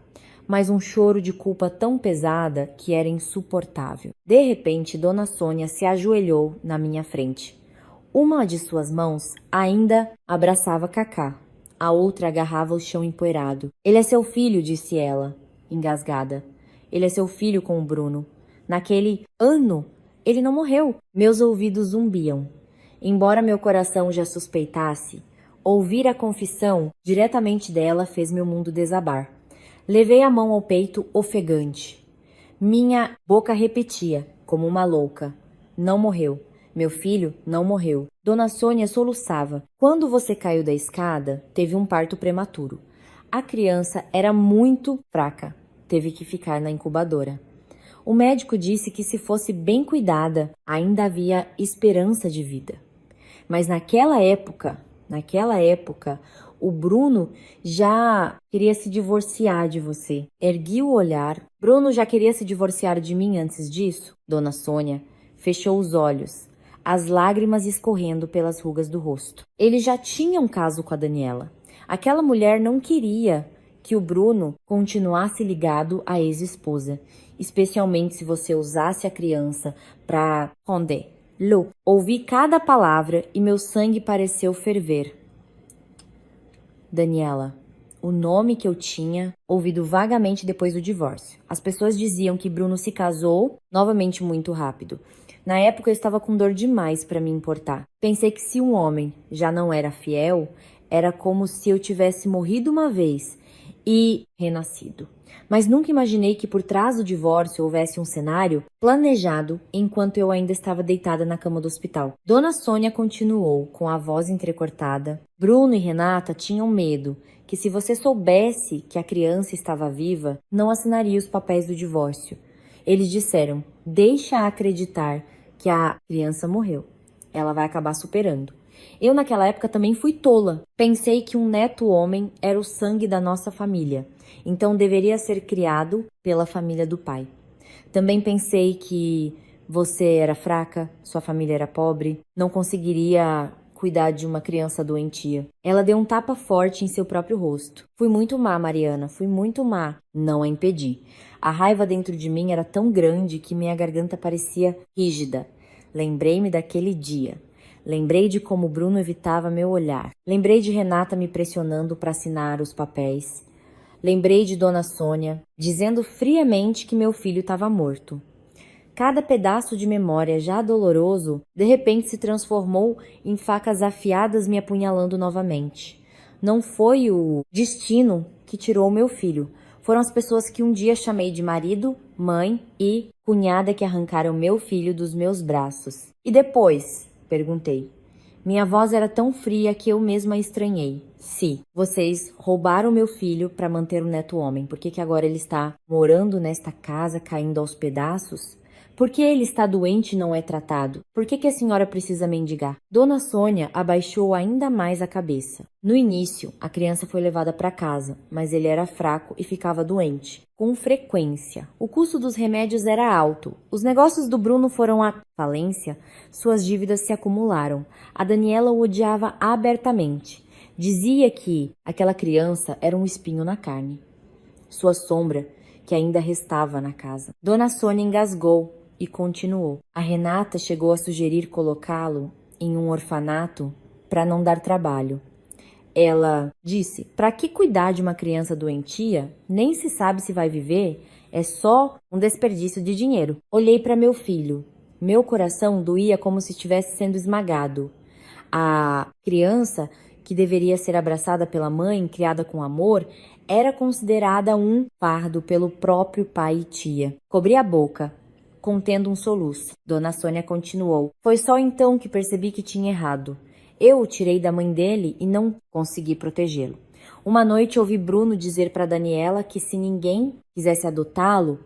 mas um choro de culpa tão pesada que era insuportável. De repente, Dona Sônia se ajoelhou na minha frente. Uma de suas mãos ainda abraçava Cacá, a outra agarrava o chão empoeirado. Ele é seu filho, disse ela, engasgada. Ele é seu filho com o Bruno. Naquele ano, ele não morreu. Meus ouvidos zumbiam. Embora meu coração já suspeitasse, ouvir a confissão diretamente dela fez meu mundo desabar. Levei a mão ao peito ofegante. Minha boca repetia, como uma louca: não morreu. Meu filho não morreu. Dona Sônia soluçava. Quando você caiu da escada, teve um parto prematuro. A criança era muito fraca. Teve que ficar na incubadora. O médico disse que se fosse bem cuidada, ainda havia esperança de vida. Mas naquela época, o Bruno já queria se divorciar de você. Ergui o olhar. Bruno já queria se divorciar de mim antes disso? Dona Sônia fechou os olhos, as lágrimas escorrendo pelas rugas do rosto. Ele já tinha um caso com a Daniela. Aquela mulher não queria que o Bruno continuasse ligado à ex-esposa, especialmente se você usasse a criança para esconder. Lu, ouvi cada palavra e meu sangue pareceu ferver. Daniela, o nome que eu tinha ouvido vagamente depois do divórcio. As pessoas diziam que Bruno se casou novamente muito rápido. Na época eu estava com dor demais para me importar. Pensei que se um homem já não era fiel, era como se eu tivesse morrido uma vez e renascido. Mas nunca imaginei que por trás do divórcio houvesse um cenário planejado enquanto eu ainda estava deitada na cama do hospital. Dona Sônia continuou, com a voz entrecortada. Bruno e Renata tinham medo que se você soubesse que a criança estava viva, não assinaria os papéis do divórcio. Eles disseram: deixa acreditar que a criança morreu. Ela vai acabar superando. Eu naquela época também fui tola. Pensei que um neto homem era o sangue da nossa família, então deveria ser criado pela família do pai. Também pensei que Você era fraca, sua família era pobre, não conseguiria cuidar de uma criança doentia. Ela deu um tapa forte em seu próprio rosto. Fui muito má, Mariana, fui muito má. Não a impedi. A raiva dentro de mim era tão grande que minha garganta parecia rígida. Lembrei-me daquele dia. Lembrei de como Bruno evitava meu olhar. Lembrei de Renata me pressionando para assinar os papéis. Lembrei de Dona Sônia dizendo friamente que meu filho estava morto. Cada pedaço de memória já doloroso, de repente se transformou em facas afiadas me apunhalando novamente. Não foi o destino que tirou meu filho. Foram as pessoas que um dia chamei de marido, mãe e cunhada que arrancaram meu filho dos meus braços. E depois? Perguntei. Minha voz era tão fria que eu mesma estranhei. Sim, vocês roubaram meu filho para manter o neto homem. Por que agora ele está morando nesta casa, caindo aos pedaços? Por que ele está doente e não é tratado? Por que a senhora precisa mendigar? Dona Sônia abaixou ainda mais a cabeça. No início, a criança foi levada para casa, mas ele era fraco e ficava doente, com frequência. O custo dos remédios era alto. Os negócios do Bruno foram à falência, suas dívidas se acumularam. A Daniela o odiava abertamente. Dizia que aquela criança era um espinho na carne. Sua sombra, que ainda restava na casa. Dona Sônia engasgou e continuou. A Renata chegou a sugerir colocá-lo em um orfanato para não dar trabalho. Ela disse: para que cuidar de uma criança doentia? Nem se sabe se vai viver. É só um desperdício de dinheiro. Olhei para meu filho. Meu coração doía como se estivesse sendo esmagado. A criança, que deveria ser abraçada pela mãe, criada com amor, era considerada um fardo pelo próprio pai e tia. Cobri a boca, contendo um soluço. Dona Sônia continuou. Foi só então que percebi que tinha errado. Eu o tirei da mãe dele e não consegui protegê-lo. Uma noite ouvi Bruno dizer para Daniela que se ninguém quisesse adotá-lo,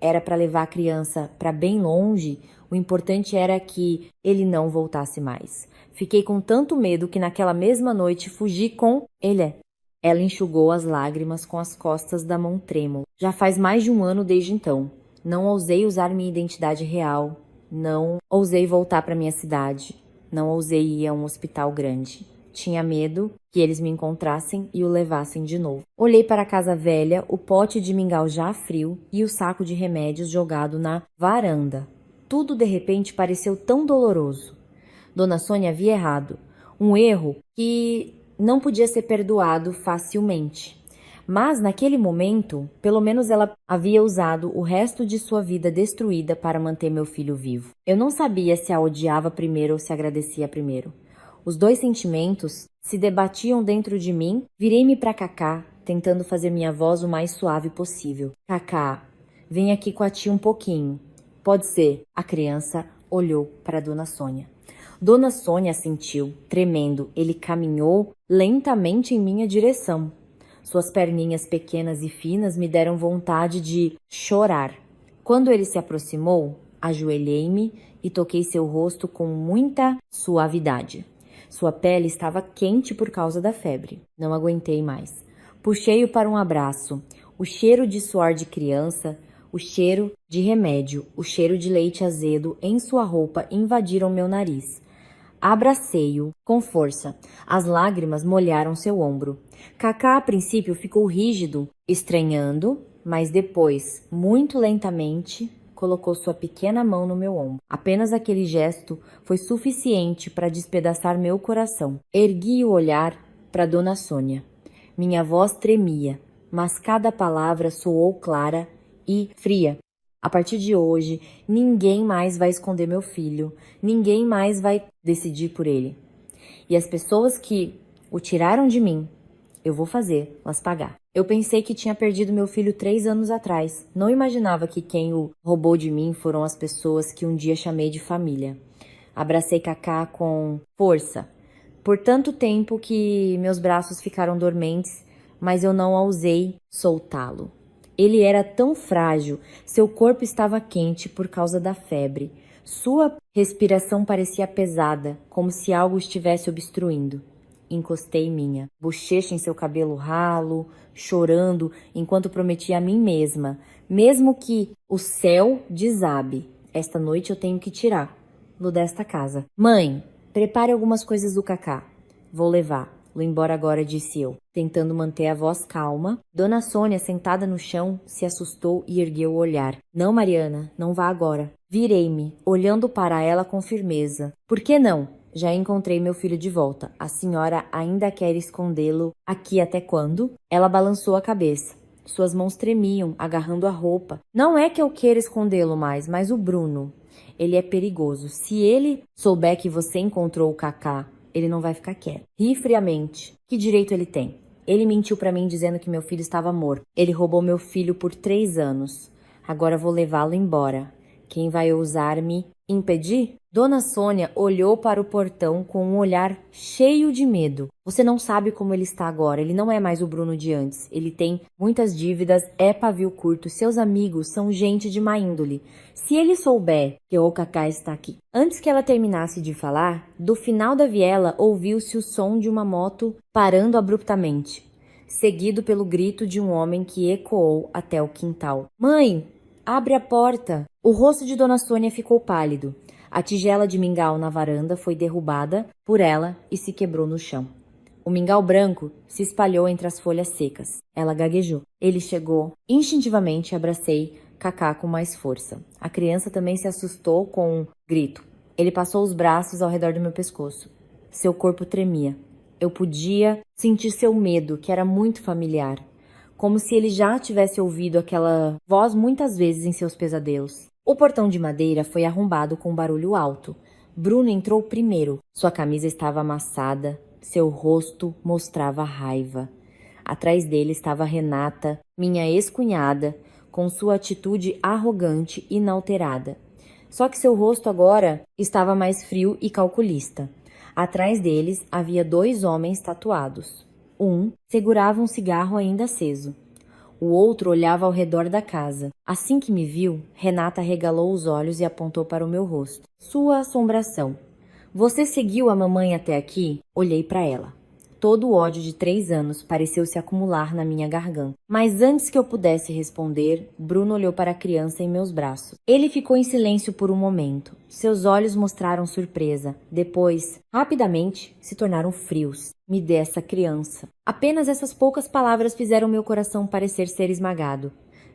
era para levar a criança para bem longe. O importante era que ele não voltasse mais. Fiquei com tanto medo que naquela mesma noite fugi com ele. Ela enxugou as lágrimas com as costas da mão trêmula. Já faz mais de um ano desde então. Não ousei usar minha identidade real. Não ousei voltar para minha cidade. Não ousei ir a um hospital grande. Tinha medo que eles me encontrassem e o levassem de novo. Olhei para a casa velha, o pote de mingau já frio e o saco de remédios jogado na varanda. Tudo de repente pareceu tão doloroso. Dona Sônia havia errado. Um erro que não podia ser perdoado facilmente. Mas, naquele momento, pelo menos ela havia usado o resto de sua vida destruída para manter meu filho vivo. Eu não sabia se a odiava primeiro ou se agradecia primeiro. Os dois sentimentos se debatiam dentro de mim. Virei-me para Cacá, tentando fazer minha voz o mais suave possível. Cacá, vem aqui com a tia um pouquinho. Pode ser. A criança olhou para Dona Sônia. Dona Sônia assentiu, tremendo. Ele caminhou lentamente em minha direção. Suas perninhas pequenas e finas me deram vontade de chorar. Quando ele se aproximou, ajoelhei-me e toquei seu rosto com muita suavidade. Sua pele estava quente por causa da febre. Não aguentei mais. Puxei-o para um abraço. O cheiro de suor de criança, o cheiro de remédio, o cheiro de leite azedo em sua roupa invadiram meu nariz. Abracei-o com força. As lágrimas molharam seu ombro. Cacá, a princípio, ficou rígido, estranhando, mas depois, muito lentamente, colocou sua pequena mão no meu ombro. Apenas aquele gesto foi suficiente para despedaçar meu coração. Ergui o olhar para Dona Sônia. Minha voz tremia, mas cada palavra soou clara e fria. A partir de hoje, ninguém mais vai esconder meu filho, ninguém mais vai decidir por ele. E as pessoas que o tiraram de mim, eu vou fazê-las pagar. Eu pensei que tinha perdido meu filho 3 anos atrás. Não imaginava que quem o roubou de mim foram as pessoas que um dia chamei de família. Abracei Cacá com força. Por tanto tempo que meus braços ficaram dormentes, mas eu não ousei soltá-lo. Ele era tão frágil, seu corpo estava quente por causa da febre. Sua respiração parecia pesada, como se algo estivesse obstruindo. Encostei minha bochecha em seu cabelo ralo, chorando, enquanto prometia a mim mesma, mesmo que o céu desabe, Esta noite eu tenho que tirá-lo desta casa. Mãe, prepare algumas coisas do Cacá. Vou levá-lo embora agora, disse eu, tentando manter a voz calma. Dona Sônia, sentada no chão, se assustou e ergueu o olhar. Não, Mariana, não vá agora. Virei-me, olhando para ela com firmeza. Por que não? Já encontrei meu filho de volta. A senhora ainda quer escondê-lo aqui até quando? Ela balançou a cabeça. Suas mãos tremiam, agarrando a roupa. Não é que eu queira escondê-lo mais, mas o Bruno. Ele é perigoso. Se ele souber que você encontrou o Cacá, ele não vai ficar quieto. Ri friamente. Que direito ele tem? Ele mentiu pra mim dizendo que meu filho estava morto. Ele roubou meu filho por 3 anos. Agora vou levá-lo embora. Quem vai ousar me impedir? Dona Sônia olhou para o portão com um olhar cheio de medo. Você não sabe como ele está agora. Ele não é mais o Bruno de antes. Ele tem muitas dívidas, é pavio curto. Seus amigos são gente de má índole. Se ele souber que o Cacá está aqui. Antes que ela terminasse de falar, do final da viela ouviu-se o som de uma moto parando abruptamente, seguido pelo grito de um homem que ecoou até o quintal. Mãe, abre a porta! O rosto de Dona Sônia ficou pálido. A tigela de mingau na varanda foi derrubada por ela e se quebrou no chão. O mingau branco se espalhou entre as folhas secas. Ela gaguejou. Ele chegou. Instintivamente abracei Cacá com mais força. A criança também se assustou com um grito. Ele passou os braços ao redor do meu pescoço. Seu corpo tremia. Eu podia sentir seu medo, que era muito familiar. Como se ele já tivesse ouvido aquela voz muitas vezes em seus pesadelos. O portão de madeira foi arrombado com um barulho alto. Bruno entrou primeiro. Sua camisa estava amassada, seu rosto mostrava raiva. Atrás dele estava Renata, minha ex-cunhada, com sua atitude arrogante e inalterada. Só que seu rosto agora estava mais frio e calculista. Atrás deles havia 2 homens tatuados. Um segurava um cigarro ainda aceso. O outro olhava ao redor da casa. Assim que me viu, Renata arregalou os olhos e apontou para o meu rosto. Sua assombração. Você seguiu a mamãe até aqui? Olhei para ela. Todo o ódio de 3 anos pareceu se acumular na minha garganta. Mas antes que eu pudesse responder, Bruno olhou para a criança em meus braços. Ele ficou em silêncio por um momento. Seus olhos mostraram surpresa. Depois, rapidamente, se tornaram frios. Me dê essa criança. Apenas essas poucas palavras fizeram meu coração parecer ser esmagado.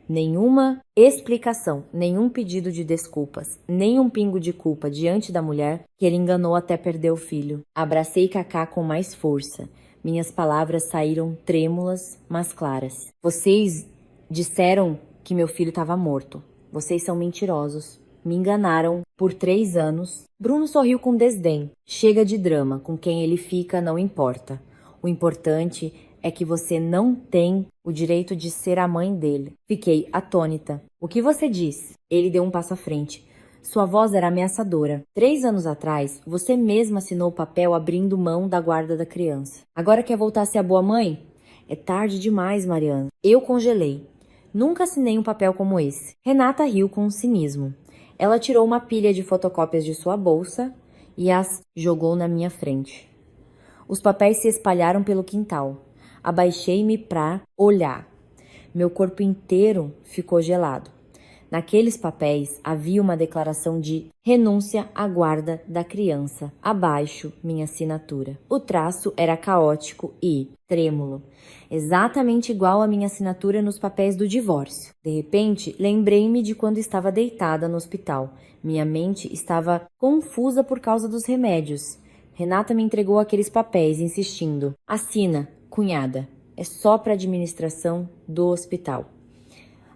Nenhuma explicação, nenhum pedido de desculpas, nem um pingo de culpa diante da mulher que ele enganou até perder o filho. Abracei Cacá com mais força. Minhas palavras saíram trêmulas, mas claras. Vocês disseram que meu filho estava morto. Vocês são mentirosos. Me enganaram por 3 anos. Bruno sorriu com desdém. Chega de drama, com quem ele fica não importa. O importante é que você não tem o direito de ser a mãe dele. Fiquei atônita. O que você diz? Ele deu um passo à frente. Sua voz era ameaçadora. 3 anos atrás, você mesma assinou o papel abrindo mão da guarda da criança. Agora quer voltar a ser a boa mãe? É tarde demais, Mariana. Eu congelei. Nunca assinei um papel como esse. Renata riu com um cinismo. Ela tirou uma pilha de fotocópias de sua bolsa e as jogou na minha frente. Os papéis se espalharam pelo quintal. Abaixei-me para olhar. Meu corpo inteiro ficou gelado. Naqueles papéis havia uma declaração de renúncia à guarda da criança. Abaixo, minha assinatura. O traço era caótico e trêmulo, exatamente igual à minha assinatura nos papéis do divórcio. De repente, lembrei-me de quando estava deitada no hospital. Minha mente estava confusa por causa dos remédios. Renata me entregou aqueles papéis, insistindo. Assina, cunhada. É só para a administração do hospital.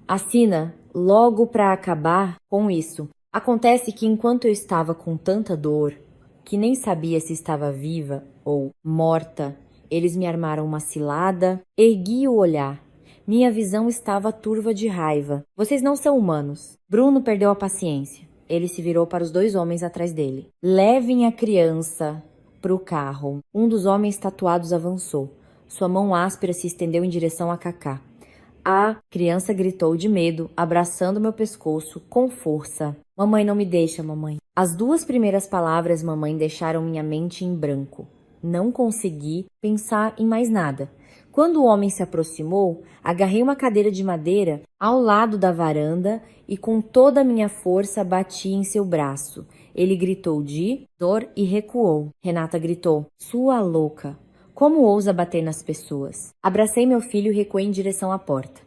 Assina logo para acabar com isso. Acontece que enquanto eu estava com tanta dor, que nem sabia se estava viva ou morta, eles me armaram uma cilada. Ergui o olhar. Minha visão estava turva de raiva. Vocês não são humanos. Bruno perdeu a paciência. Ele se virou para os 2 homens atrás dele. Levem a criança para o carro. Um dos homens tatuados avançou. Sua mão áspera se estendeu em direção a Cacá. A criança gritou de medo, abraçando meu pescoço com força. Mamãe, não me deixa, mamãe. As 2 primeiras palavras, mamãe, deixaram minha mente em branco. Não consegui pensar em mais nada. Quando o homem se aproximou, agarrei uma cadeira de madeira ao lado da varanda e com toda a minha força bati em seu braço. Ele gritou de dor e recuou. Renata gritou: "Sua louca! Como ousa bater nas pessoas?" Abracei meu filho e recuei em direção à porta.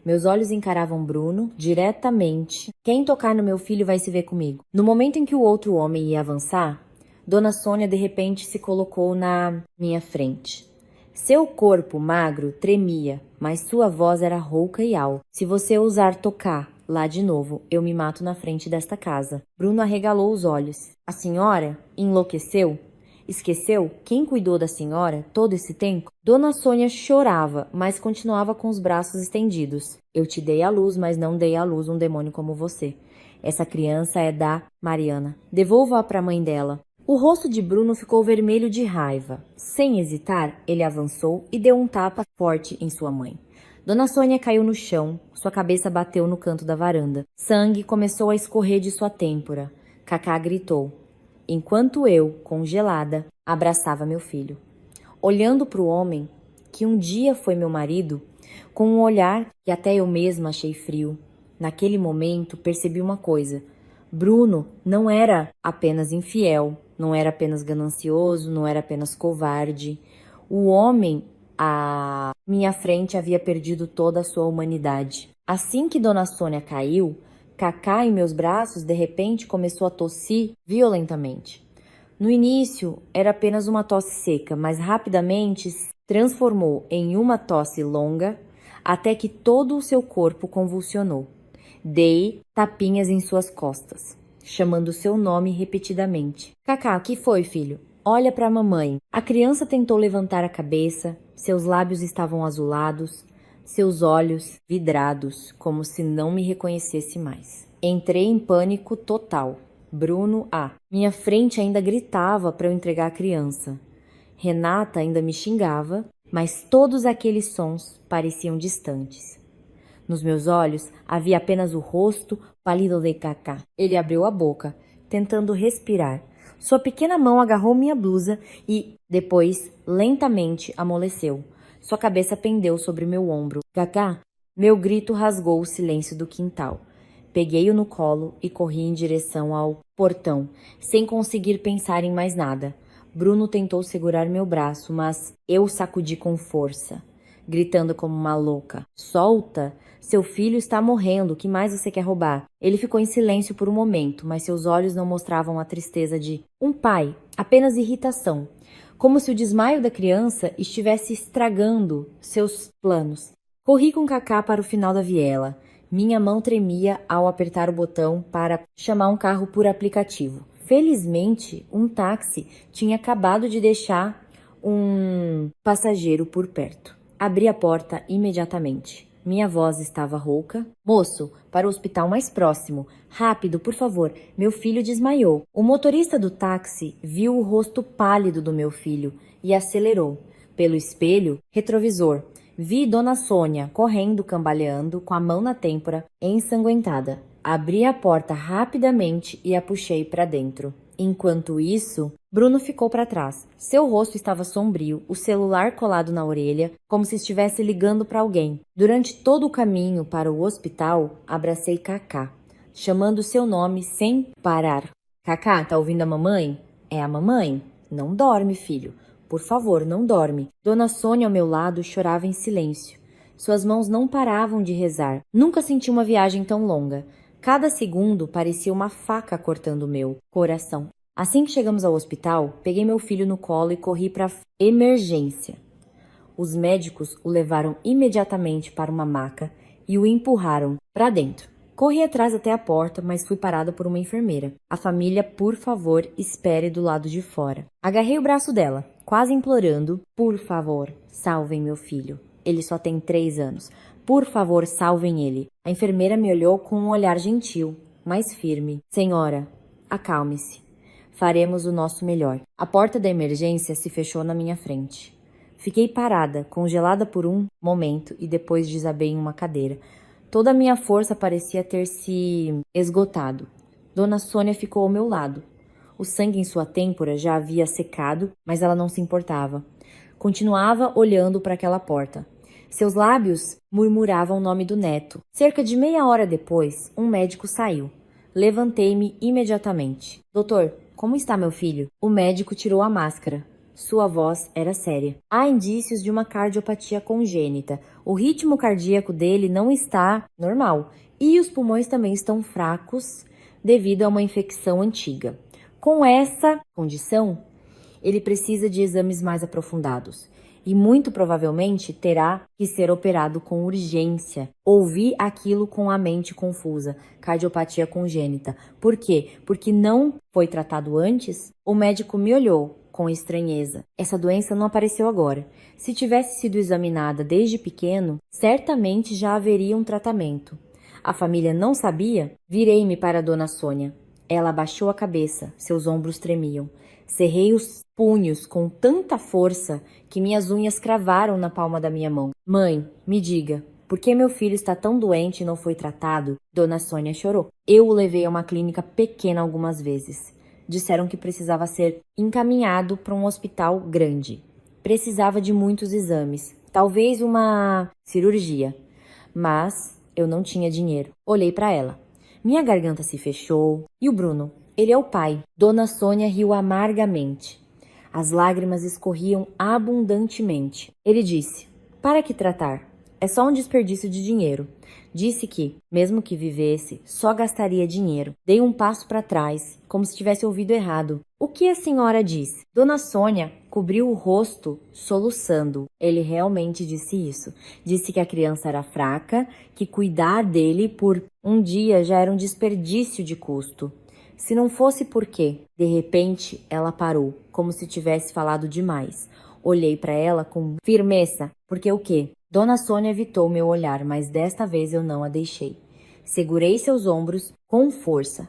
Meus olhos encaravam Bruno diretamente. Quem tocar no meu filho vai se ver comigo. No momento em que o outro homem ia avançar, Dona Sônia de repente se colocou na minha frente. Seu corpo magro tremia, mas sua voz era rouca e alta. "Se você ousar tocar lá de novo, eu me mato na frente desta casa." Bruno arregalou os olhos. "A senhora enlouqueceu? Esqueceu quem cuidou da senhora todo esse tempo?" Dona Sônia chorava, mas continuava com os braços estendidos. "Eu te dei à luz, mas não dei à luz um demônio como você. Essa criança é da Mariana. Devolva-a para a mãe dela." O rosto de Bruno ficou vermelho de raiva. Sem hesitar, ele avançou e deu um tapa forte em sua mãe. Dona Sônia caiu no chão, sua cabeça bateu no canto da varanda. Sangue começou a escorrer de sua têmpora. Cacá gritou, enquanto eu, congelada, abraçava meu filho. Olhando para o homem, que um dia foi meu marido, com um olhar que até eu mesma achei frio. Naquele momento, percebi uma coisa. Bruno não era apenas infiel, não era apenas ganancioso, não era apenas covarde. O homem à minha frente havia perdido toda a sua humanidade. Assim que Dona Sônia caiu, Cacá em meus braços de repente começou a tossir violentamente. No início era apenas uma tosse seca, mas rapidamente se transformou em uma tosse longa até que todo o seu corpo convulsionou. Dei tapinhas em suas costas, chamando seu nome repetidamente. Cacá, o que foi, filho? Olha para a mamãe. A criança tentou levantar a cabeça, seus lábios estavam azulados, seus olhos vidrados, como se não me reconhecesse mais. Entrei em pânico total. Bruno, minha frente ainda gritava para eu entregar a criança. Renata ainda me xingava, mas todos aqueles sons pareciam distantes. Nos meus olhos havia apenas o rosto pálido de Cacá. Ele abriu a boca, tentando respirar. Sua pequena mão agarrou minha blusa e, depois, lentamente amoleceu. Sua cabeça pendeu sobre meu ombro. Cacá, meu grito rasgou o silêncio do quintal. Peguei-o no colo e corri em direção ao portão, sem conseguir pensar em mais nada. Bruno tentou segurar meu braço, mas eu o sacudi com força, gritando como uma louca. Solta! Seu filho está morrendo, o que mais você quer roubar? Ele ficou em silêncio por um momento, mas seus olhos não mostravam a tristeza de um pai, apenas irritação, como se o desmaio da criança estivesse estragando seus planos. Corri com Cacá para o final da viela. Minha mão tremia ao apertar o botão para chamar um carro por aplicativo. Felizmente, um táxi tinha acabado de deixar um passageiro por perto. Abri a porta imediatamente. Minha voz estava rouca. Moço, para o hospital mais próximo. Rápido, por favor, meu filho desmaiou. O motorista do táxi viu o rosto pálido do meu filho e acelerou. Pelo espelho retrovisor, vi Dona Sônia correndo, cambaleando, com a mão na têmpora, ensanguentada. Abri a porta rapidamente e a puxei para dentro. Enquanto isso, Bruno ficou para trás. Seu rosto estava sombrio, o celular colado na orelha, como se estivesse ligando para alguém. Durante todo o caminho para o hospital, abracei Cacá, chamando seu nome sem parar. Cacá, tá ouvindo a mamãe? É a mamãe? Não dorme, filho. Por favor, não dorme. Dona Sônia ao meu lado chorava em silêncio. Suas mãos não paravam de rezar. Nunca senti uma viagem tão longa. Cada segundo parecia uma faca cortando o meu coração. Assim que chegamos ao hospital, peguei meu filho no colo e corri para a emergência. Os médicos o levaram imediatamente para uma maca e o empurraram para dentro. Corri atrás até a porta, mas fui parada por uma enfermeira. A família, por favor, espere do lado de fora. Agarrei o braço dela, quase implorando, por favor, salvem meu filho. Ele só tem 3 anos. Por favor, salvem ele. A enfermeira me olhou com um olhar gentil, mas firme. Senhora, acalme-se. Faremos o nosso melhor. A porta da emergência se fechou na minha frente. Fiquei parada, congelada por um momento e depois desabei em uma cadeira. Toda a minha força parecia ter se esgotado. Dona Sônia ficou ao meu lado. O sangue em sua têmpora já havia secado, mas ela não se importava. Continuava olhando para aquela porta. Seus lábios murmuravam o nome do neto. Cerca de meia hora depois, um médico saiu. Levantei-me imediatamente. Doutor, como está meu filho? O médico tirou a máscara. Sua voz era séria. Há indícios de uma cardiopatia congênita. O ritmo cardíaco dele não está normal. E os pulmões também estão fracos devido a uma infecção antiga. Com essa condição, ele precisa de exames mais aprofundados. E muito provavelmente terá que ser operado com urgência. Ouvi aquilo com a mente confusa. Cardiopatia congênita. Por quê? Porque não foi tratado antes? O médico me olhou com estranheza. Essa doença não apareceu agora. Se tivesse sido examinada desde pequeno, certamente já haveria um tratamento. A família não sabia? Virei-me para Dona Sônia. Ela abaixou a cabeça, seus ombros tremiam. Cerrei os punhos com tanta força que minhas unhas cravaram na palma da minha mão. Mãe, me diga, por que meu filho está tão doente e não foi tratado? Dona Sônia chorou. Eu o levei a uma clínica pequena algumas vezes. Disseram que precisava ser encaminhado para um hospital grande. Precisava de muitos exames, talvez uma cirurgia. Mas eu não tinha dinheiro. Olhei para ela. Minha garganta se fechou. E o Bruno? Ele é o pai. Dona Sônia riu amargamente. As lágrimas escorriam abundantemente. Ele disse: para que tratar? É só um desperdício de dinheiro. Disse que, mesmo que vivesse, só gastaria dinheiro. Dei um passo para trás, como se tivesse ouvido errado. O que a senhora disse? Dona Sônia cobriu o rosto, soluçando. Ele realmente disse isso. Disse que a criança era fraca, que cuidar dele por um dia já era um desperdício de custo. Se não fosse por quê? De repente, ela parou, como se tivesse falado demais. Olhei para ela com firmeza. Porque o quê? Dona Sônia evitou meu olhar, mas desta vez eu não a deixei. Segurei seus ombros com força.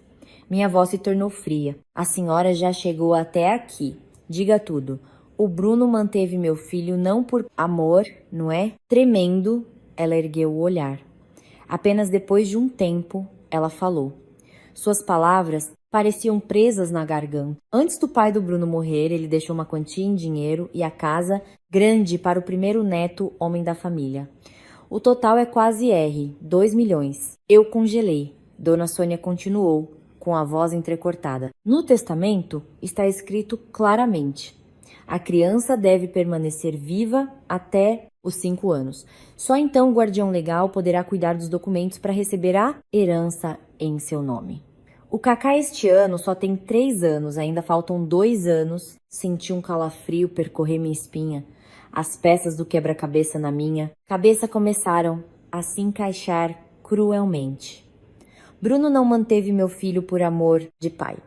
Minha voz se tornou fria. A senhora já chegou até aqui. Diga tudo. O Bruno manteve meu filho não por amor, não é? Tremendo, ela ergueu o olhar. Apenas depois de um tempo, ela falou. Suas palavras pareciam presas na garganta. Antes do pai do Bruno morrer, ele deixou uma quantia em dinheiro e a casa grande para o primeiro neto, homem da família. O total é quase 2 milhões. Eu congelei. Dona Sônia continuou, com a voz entrecortada. No testamento está escrito claramente: a criança deve permanecer viva até os 5 anos. Só então o guardião legal poderá cuidar dos documentos para receber a herança em seu nome. O Cacá este ano só tem 3 anos, ainda faltam 2 anos. Senti um calafrio percorrer minha espinha. As peças do quebra-cabeça na minha cabeça começaram a se encaixar cruelmente. Bruno não manteve meu filho por amor de pai.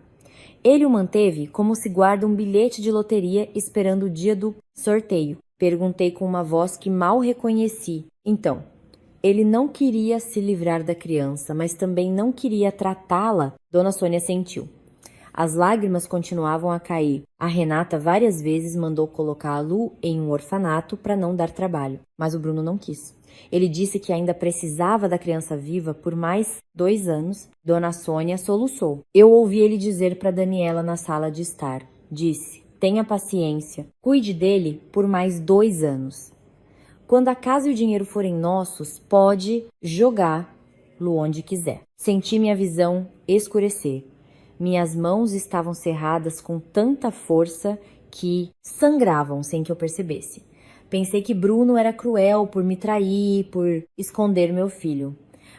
Ele o manteve como se guarda um bilhete de loteria esperando o dia do sorteio. Perguntei com uma voz que mal reconheci. Então, ele não queria se livrar da criança, mas também não queria tratá-la. Dona Sônia sentiu. As lágrimas continuavam a cair. A Renata várias vezes mandou colocá-lo em um orfanato para não dar trabalho, mas o Bruno não quis. Ele disse que ainda precisava da criança viva por mais 2 anos. Dona Sônia soluçou. Eu ouvi ele dizer para Daniela na sala de estar. Disse: tenha paciência, cuide dele por mais 2 anos. Quando a casa e o dinheiro forem nossos, pode jogá-lo onde quiser. Senti minha visão escurecer. Minhas mãos estavam cerradas com tanta força que sangravam sem que eu percebesse. Pensei que Bruno era cruel por me trair, por esconder meu filho.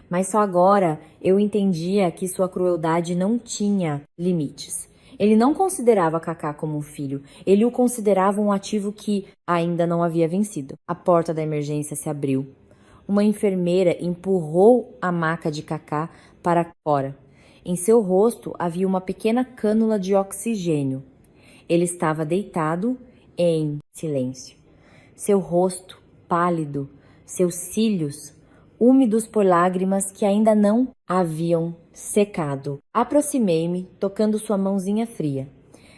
Mas só agora eu entendia que sua crueldade não tinha limites. Ele não considerava Cacá como um filho, ele o considerava um ativo que ainda não havia vencido. A porta da emergência se abriu. Uma enfermeira empurrou a maca de Cacá para fora. Em seu rosto havia uma pequena cânula de oxigênio. Ele estava deitado em silêncio. Seu rosto pálido, seus cílios úmidos por lágrimas que ainda não haviam secado. Aproximei-me, tocando sua mãozinha fria.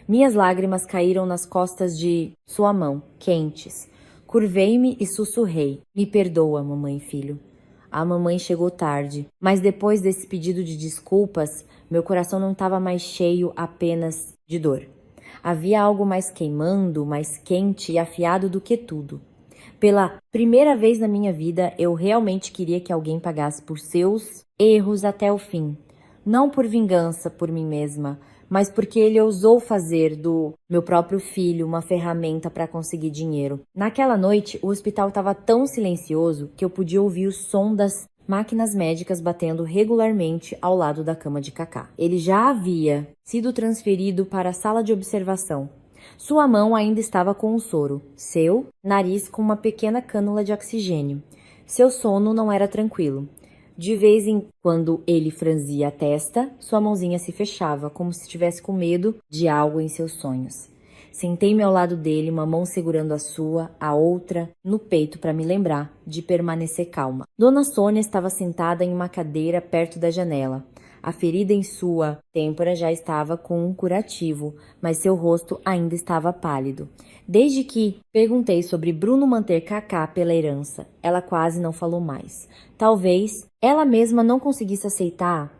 Minhas lágrimas caíram nas costas de sua mão, quentes. Curvei-me e sussurrei: me perdoa, mamãe e filho. A mamãe chegou tarde, mas depois desse pedido de desculpas, meu coração não estava mais cheio apenas de dor. Havia algo mais queimando, mais quente e afiado do que tudo. Pela primeira vez na minha vida, eu realmente queria que alguém pagasse por seus erros até o fim. Não por vingança por mim mesma, mas porque ele ousou fazer do meu próprio filho uma ferramenta para conseguir dinheiro. Naquela noite, o hospital estava tão silencioso que eu podia ouvir o som das máquinas médicas batendo regularmente ao lado da cama de Kaká. Ele já havia sido transferido para a sala de observação. Sua mão ainda estava com o soro, seu nariz com uma pequena cânula de oxigênio. Seu sono não era tranquilo. De vez em quando ele franzia a testa, sua mãozinha se fechava, como se estivesse com medo de algo em seus sonhos. Sentei-me ao lado dele, uma mão segurando a sua, a outra no peito para me lembrar de permanecer calma. Dona Sônia estava sentada em uma cadeira perto da janela. A ferida em sua têmpora já estava com um curativo, mas seu rosto ainda estava pálido. Desde que perguntei sobre Bruno manter Kaká pela herança, ela quase não falou mais. Talvez ela mesma não conseguisse aceitar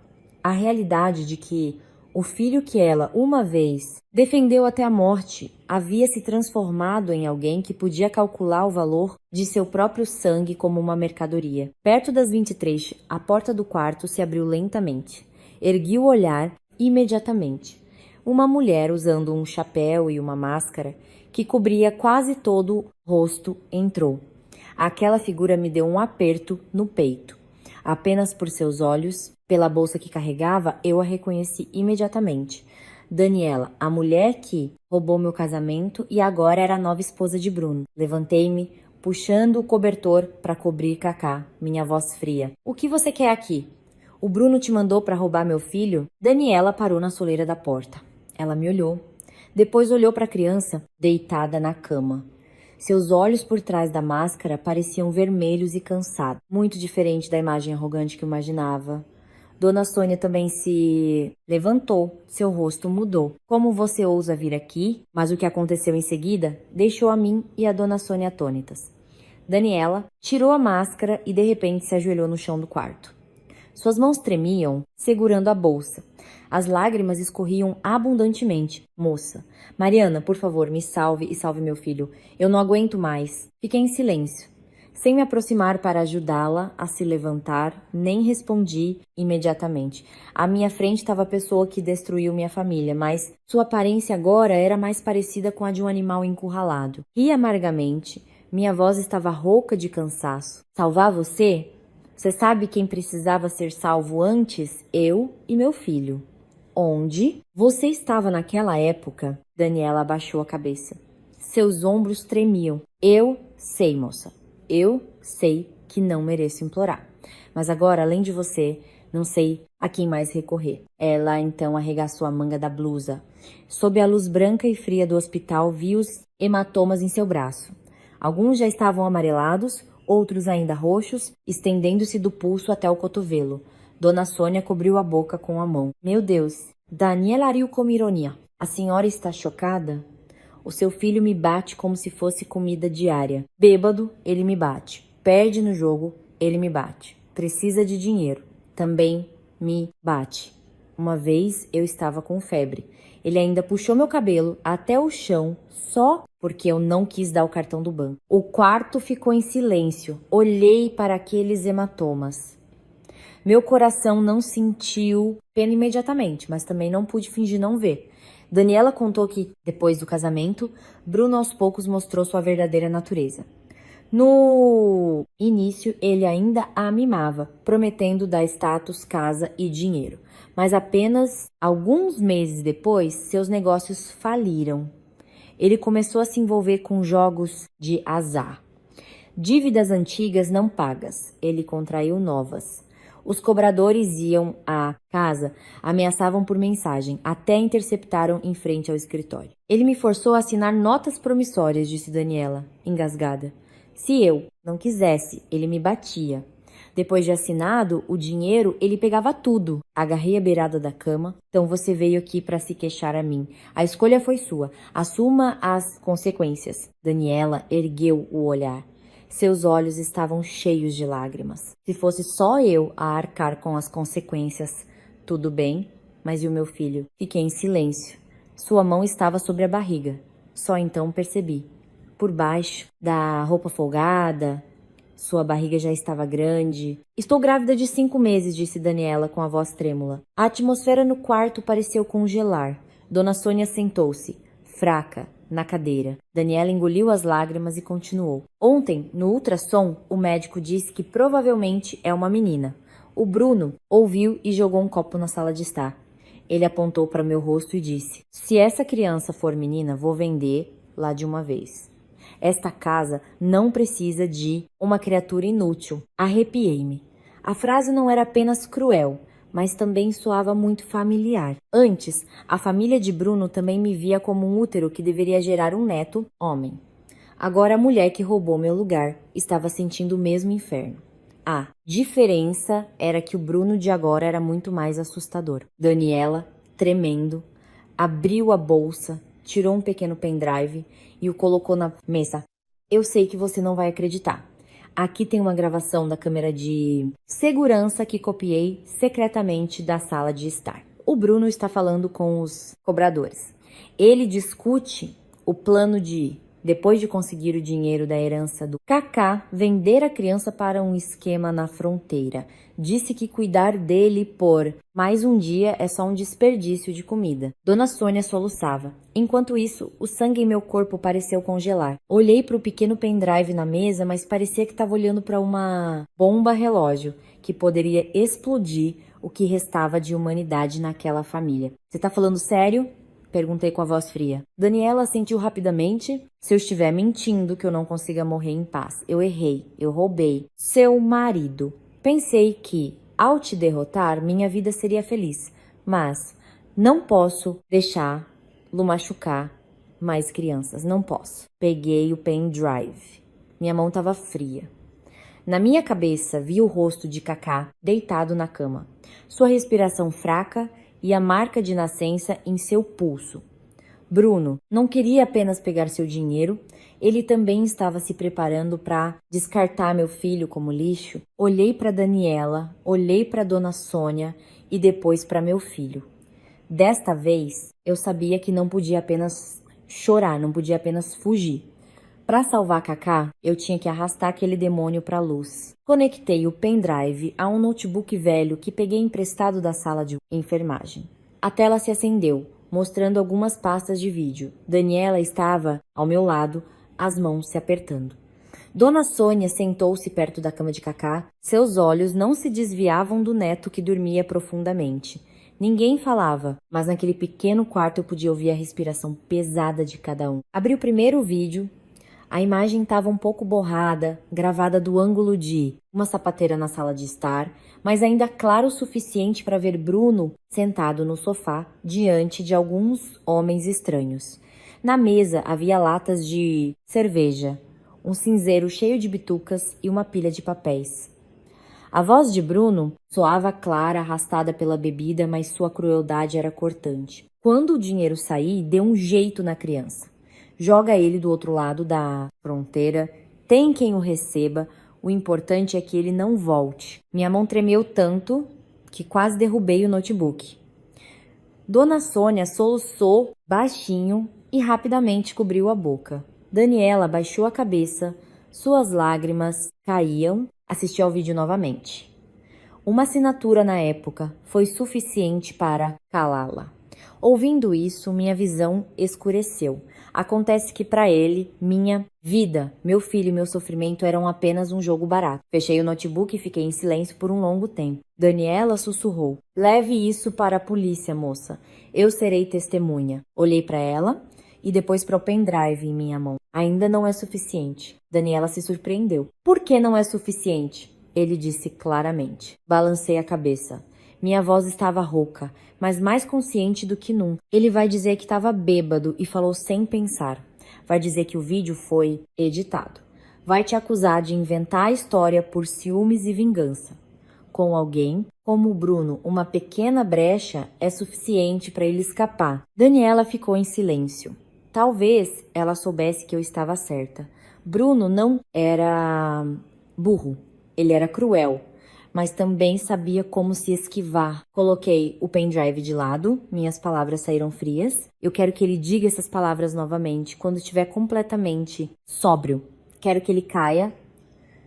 a realidade de que o filho que ela, uma vez, defendeu até a morte, havia se transformado em alguém que podia calcular o valor de seu próprio sangue como uma mercadoria. Perto das 23, a porta do quarto se abriu lentamente. Ergui o olhar imediatamente. Uma mulher usando um chapéu e uma máscara que cobria quase todo o rosto entrou. Aquela figura me deu um aperto no peito. Apenas por seus olhos, pela bolsa que carregava, eu a reconheci imediatamente. Daniela, a mulher que roubou meu casamento e agora era a nova esposa de Bruno. Levantei-me, puxando o cobertor para cobrir Kaká, minha voz fria. O que você quer aqui? O Bruno te mandou para roubar meu filho? Daniela parou na soleira da porta. Ela me olhou. Depois olhou para a criança deitada na cama. Seus olhos por trás da máscara pareciam vermelhos e cansados, muito diferente da imagem arrogante que eu imaginava. Dona Sônia também se levantou, seu rosto mudou. Como você ousa vir aqui? Mas o que aconteceu em seguida deixou a mim e a Dona Sônia atônitas. Daniela tirou a máscara e de repente se ajoelhou no chão do quarto. Suas mãos tremiam, segurando a bolsa. As lágrimas escorriam abundantemente. Moça, Mariana, por favor, me salve e salve meu filho. Eu não aguento mais. Fiquei em silêncio. Sem me aproximar para ajudá-la a se levantar, nem respondi imediatamente. À minha frente estava a pessoa que destruiu minha família, mas sua aparência agora era mais parecida com a de um animal encurralado. Ri amargamente. Minha voz estava rouca de cansaço. Salvar você? Você sabe quem precisava ser salvo antes? Eu e meu filho. Onde você estava naquela época? Daniela abaixou a cabeça. Seus ombros tremiam. Eu sei, moça. Eu sei que não mereço implorar. Mas agora, além de você, não sei a quem mais recorrer. Ela então arregaçou a manga da blusa. Sob a luz branca e fria do hospital, vi os hematomas em seu braço. Alguns já estavam amarelados, outros ainda roxos, estendendo-se do pulso até o cotovelo. Dona Sônia cobriu a boca com a mão. Meu Deus! Daniela riu com ironia. A senhora está chocada? O seu filho me bate como se fosse comida diária. Bêbado, ele me bate. Perde no jogo, ele me bate. Precisa de dinheiro. Também me bate. Uma vez eu estava com febre. Ele ainda puxou meu cabelo até o chão só porque eu não quis dar o cartão do banco. O quarto ficou em silêncio. Olhei para aqueles hematomas. Meu coração não sentiu pena imediatamente, mas também não pude fingir não ver. Daniela contou que, depois do casamento, Bruno aos poucos mostrou sua verdadeira natureza. No início, ele ainda a mimava, prometendo dar status, casa e dinheiro. Mas apenas alguns meses depois, seus negócios faliram. Ele começou a se envolver com jogos de azar. Dívidas antigas não pagas, ele contraiu novas. Os cobradores iam à casa, ameaçavam por mensagem, até interceptaram em frente ao escritório. Ele me forçou a assinar notas promissórias, disse Daniela, engasgada. Se eu não quisesse, ele me batia. Depois de assinado o dinheiro, ele pegava tudo. Agarrei a beirada da cama. Então você veio aqui para se queixar a mim. A escolha foi sua. Assuma as consequências. Daniela ergueu o olhar. Seus olhos estavam cheios de lágrimas. Se fosse só eu a arcar com as consequências, tudo bem, mas e o meu filho? Fiquei em silêncio. Sua mão estava sobre a barriga. Só então percebi. Por baixo da roupa folgada, sua barriga já estava grande. Estou grávida de 5 meses, disse Daniela com a voz trêmula. A atmosfera no quarto pareceu congelar. Dona Sônia sentou-se, fraca, na cadeira. Daniela engoliu as lágrimas e continuou. Ontem, no ultrassom, o médico disse que provavelmente é uma menina. O Bruno ouviu e jogou um copo na sala de estar. Ele apontou para meu rosto e disse: se essa criança for menina, vou vender lá de uma vez. Esta casa não precisa de uma criatura inútil. Arrepiei-me. A frase não era apenas cruel, mas também soava muito familiar. Antes, a família de Bruno também me via como um útero que deveria gerar um neto, homem. Agora a mulher que roubou meu lugar estava sentindo o mesmo inferno. A diferença era que o Bruno de agora era muito mais assustador. Daniela, tremendo, abriu a bolsa, tirou um pequeno pendrive e o colocou na mesa. Eu sei que você não vai acreditar. Aqui tem uma gravação da câmera de segurança que copiei secretamente da sala de estar. O Bruno está falando com os cobradores. Ele discute o plano de, depois de conseguir o dinheiro da herança do Kaká, vender a criança para um esquema na fronteira. Disse que cuidar dele por mais um dia é só um desperdício de comida. Dona Sônia soluçava. Enquanto isso, o sangue em meu corpo pareceu congelar. Olhei para o pequeno pendrive na mesa, mas parecia que estava olhando para uma bomba relógio que poderia explodir o que restava de humanidade naquela família. Você tá falando sério? Perguntei com a voz fria. Daniela assentiu rapidamente. Se eu estiver mentindo que eu não consiga morrer em paz. Eu errei, eu roubei seu marido. Pensei que, ao te derrotar, minha vida seria feliz. Mas não posso deixá-lo machucar mais crianças. Não posso. Peguei o pendrive. Minha mão estava fria. Na minha cabeça, vi o rosto de Kaká deitado na cama. Sua respiração fraca e a marca de nascença em seu pulso. Bruno não queria apenas pegar seu dinheiro, ele também estava se preparando para descartar meu filho como lixo. Olhei para Daniela, olhei para Dona Sônia e depois para meu filho. Desta vez, eu sabia que não podia apenas chorar, não podia apenas fugir. Para salvar Kaká, eu tinha que arrastar aquele demônio para a luz. Conectei o pendrive a um notebook velho que peguei emprestado da sala de enfermagem. A tela se acendeu, mostrando algumas pastas de vídeo. Daniela estava ao meu lado, as mãos se apertando. Dona Sônia sentou-se perto da cama de Kaká. Seus olhos não se desviavam do neto que dormia profundamente. Ninguém falava, mas naquele pequeno quarto eu podia ouvir a respiração pesada de cada um. Abri o primeiro vídeo. A imagem estava um pouco borrada, gravada do ângulo de uma sapateira na sala de estar, mas ainda claro o suficiente para ver Bruno sentado no sofá diante de alguns homens estranhos. Na mesa havia latas de cerveja, um cinzeiro cheio de bitucas e uma pilha de papéis. A voz de Bruno soava clara, arrastada pela bebida, mas sua crueldade era cortante. Quando o dinheiro sair, dê um jeito na criança. Joga ele do outro lado da fronteira, tem quem o receba, o importante é que ele não volte. Minha mão tremeu tanto que quase derrubei o notebook. Dona Sônia soluçou baixinho e rapidamente cobriu a boca. Daniela baixou a cabeça, suas lágrimas caíam. Assisti ao vídeo novamente. Uma assinatura na época foi suficiente para calá-la. Ouvindo isso, minha visão escureceu. Acontece que para ele, minha vida, meu filho e meu sofrimento eram apenas um jogo barato. Fechei o notebook e fiquei em silêncio por um longo tempo. Daniela sussurrou: leve isso para a polícia, moça. Eu serei testemunha. Olhei para ela e depois para o pendrive em minha mão. Ainda não é suficiente. Daniela se surpreendeu. Por que não é suficiente? Ele disse claramente. Balancei a cabeça. Minha voz estava rouca, mas mais consciente do que nunca. Ele vai dizer que estava bêbado e falou sem pensar. Vai dizer que o vídeo foi editado. Vai te acusar de inventar a história por ciúmes e vingança. Com alguém como o Bruno, uma pequena brecha é suficiente para ele escapar. Daniela ficou em silêncio. Talvez ela soubesse que eu estava certa. Bruno não era burro, ele era cruel. mas também sabia como se esquivar. Coloquei o pendrive de lado, minhas palavras saíram frias. Eu quero que ele diga essas palavras novamente quando estiver completamente sóbrio. Quero que ele caia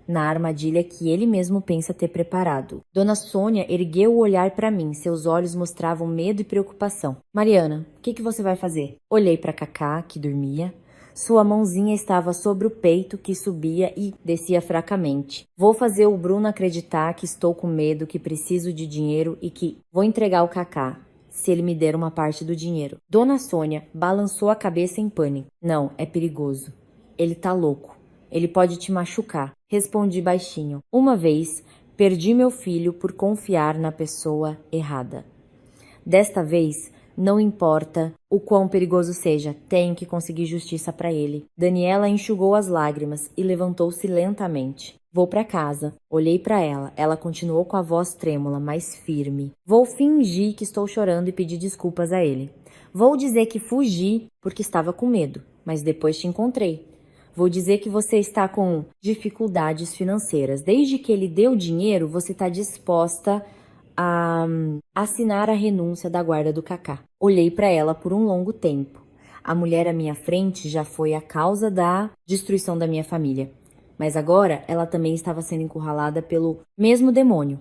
na armadilha que ele mesmo pensa ter preparado. Dona Sônia ergueu o olhar para mim. Seus olhos mostravam medo e preocupação. Mariana, o que você vai fazer? Olhei para Cacá, que dormia. Sua mãozinha estava sobre o peito, que subia e descia fracamente. Vou fazer o Bruno acreditar que estou com medo, que preciso de dinheiro e que vou entregar o Cacá, se ele me der uma parte do dinheiro. Dona Sônia balançou a cabeça em pânico. Não, é perigoso. Ele tá louco. Ele pode te machucar. Respondi baixinho. Uma vez, perdi meu filho por confiar na pessoa errada. Desta vez, não importa o quão perigoso seja, tenho que conseguir justiça para ele. Daniela enxugou as lágrimas e levantou-se lentamente. Vou para casa. Olhei para ela. Ela continuou com a voz trêmula, mas firme. Vou fingir que estou chorando e pedir desculpas a ele. Vou dizer que fugi porque estava com medo, mas depois te encontrei. Vou dizer que você está com dificuldades financeiras. Desde que ele deu dinheiro, você está disposta a assinar a renúncia da guarda do Cacá. Olhei para ela por um longo tempo. A mulher à minha frente já foi a causa da destruição da minha família. Mas agora ela também estava sendo encurralada pelo mesmo demônio.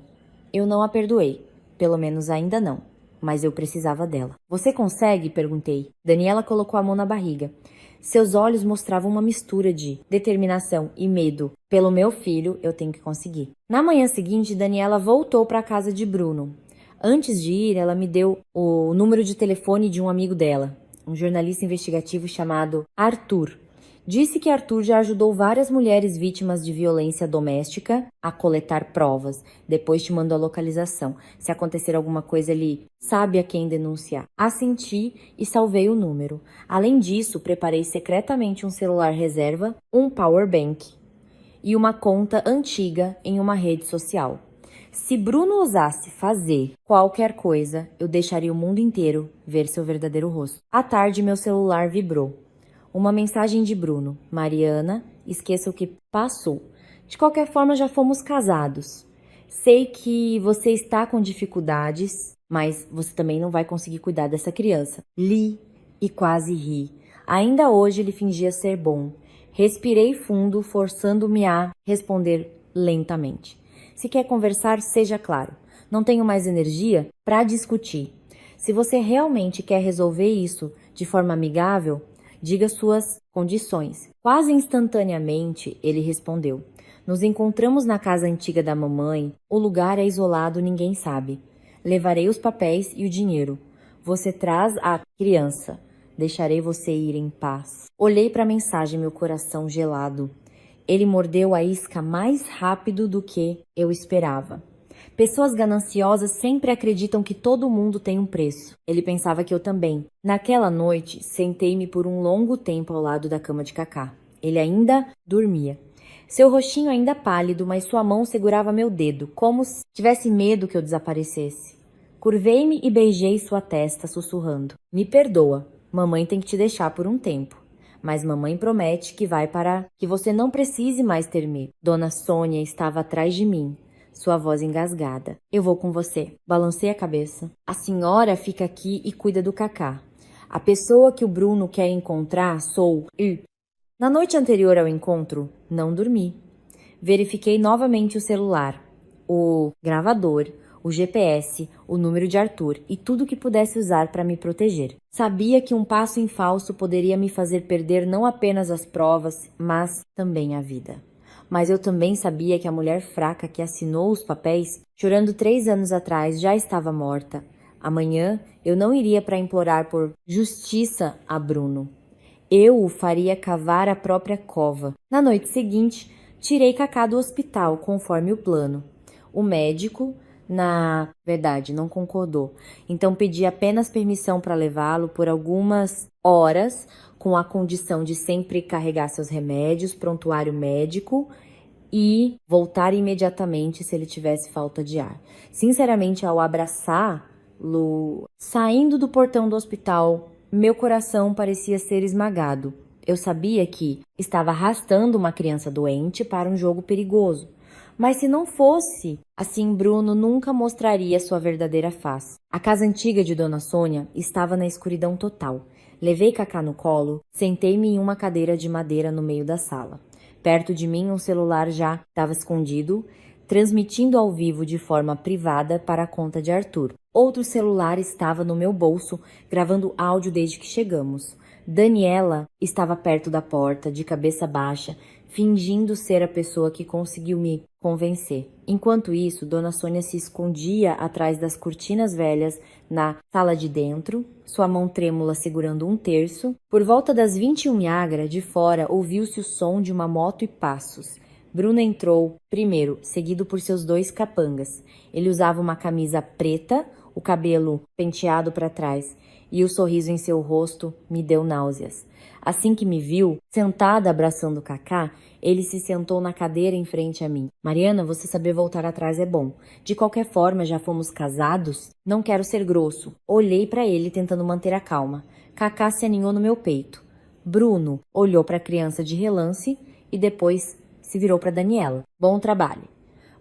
Eu não a perdoei. Pelo menos ainda não. Mas eu precisava dela. Você consegue? Perguntei. Daniela colocou a mão na barriga. Seus olhos mostravam uma mistura de determinação e medo. Pelo meu filho, eu tenho que conseguir. Na manhã seguinte, Daniela voltou para a casa de Bruno. Antes de ir, ela me deu o número de telefone de um amigo dela, um jornalista investigativo chamado Arthur. Disse que Arthur já ajudou várias mulheres vítimas de violência doméstica a coletar provas. Depois te mandou a localização. Se acontecer alguma coisa, ele sabe a quem denunciar. Assenti e salvei o número. Além disso, preparei secretamente um celular reserva, um power bank e uma conta antiga em uma rede social. Se Bruno ousasse fazer qualquer coisa, eu deixaria o mundo inteiro ver seu verdadeiro rosto. À tarde, meu celular vibrou. Uma mensagem de Bruno. Mariana, esqueça o que passou. De qualquer forma, já fomos casados. Sei que você está com dificuldades, mas você também não vai conseguir cuidar dessa criança. Li e quase ri. Ainda hoje ele fingia ser bom. Respirei fundo, forçando-me a responder lentamente. Se quer conversar, seja claro. Não tenho mais energia para discutir. Se você realmente quer resolver isso de forma amigável, diga suas condições. Quase instantaneamente, ele respondeu. Nos encontramos na casa antiga da mamãe. O lugar é isolado, ninguém sabe. Levarei os papéis e o dinheiro. Você traz a criança. Deixarei você ir em paz. Olhei para a mensagem, meu coração gelado. Ele mordeu a isca mais rápido do que eu esperava. Pessoas gananciosas sempre acreditam que todo mundo tem um preço. Ele pensava que eu também. Naquela noite, sentei-me por um longo tempo ao lado da cama de Cacá. Ele ainda dormia. Seu rostinho ainda pálido, mas sua mão segurava meu dedo, como se tivesse medo que eu desaparecesse. Curvei-me e beijei sua testa, sussurrando. Me perdoa, mamãe tem que te deixar por um tempo. Mas mamãe promete que vai para que você não precise mais ter medo. Dona Sônia estava atrás de mim. Sua voz engasgada. Eu vou com você. Balancei a cabeça. A senhora fica aqui e cuida do Cacá. A pessoa que o Bruno quer encontrar sou eu. Na noite anterior ao encontro, não dormi. Verifiquei novamente o celular, o gravador, o GPS, o número de Arthur e tudo que pudesse usar para me proteger. Sabia que um passo em falso poderia me fazer perder não apenas as provas, mas também a vida. Mas eu também sabia que a mulher fraca que assinou os papéis, chorando 3 anos atrás, já estava morta. Amanhã eu não iria para implorar por justiça a Bruno. Eu o faria cavar a própria cova. Na noite seguinte, tirei Cacá do hospital, conforme o plano. O médico, na verdade, não concordou. Então pedi apenas permissão para levá-lo por algumas horas, com a condição de sempre carregar seus remédios, prontuário médico e voltar imediatamente se ele tivesse falta de ar. Sinceramente, ao abraçá-lo, saindo do portão do hospital, meu coração parecia ser esmagado. Eu sabia que estava arrastando uma criança doente para um jogo perigoso, Mas se não fosse, assim Bruno nunca mostraria sua verdadeira face. A casa antiga de Dona Sônia estava na escuridão total. Levei Cacá no colo, sentei-me em uma cadeira de madeira no meio da sala. Perto de mim, um celular já estava escondido, transmitindo ao vivo de forma privada para a conta de Arthur. Outro celular estava no meu bolso, gravando áudio desde que chegamos. Daniela estava perto da porta, de cabeça baixa, fingindo ser a pessoa que conseguiu me convencer. Enquanto isso, Dona Sônia se escondia atrás das cortinas velhas na sala de dentro, sua mão trêmula segurando um terço. Por volta das 21h, de fora, ouviu-se o som de uma moto e passos. Bruno entrou primeiro, seguido por seus 2 capangas. Ele usava uma camisa preta, o cabelo penteado para trás, e o sorriso em seu rosto me deu náuseas. Assim que me viu, sentada abraçando Cacá, ele se sentou na cadeira em frente a mim. Mariana, você saber voltar atrás é bom. De qualquer forma, já fomos casados? Não quero ser grosso. Olhei para ele tentando manter a calma. Cacá se aninhou no meu peito. Bruno olhou para a criança de relance e depois se virou para Daniela. Bom trabalho.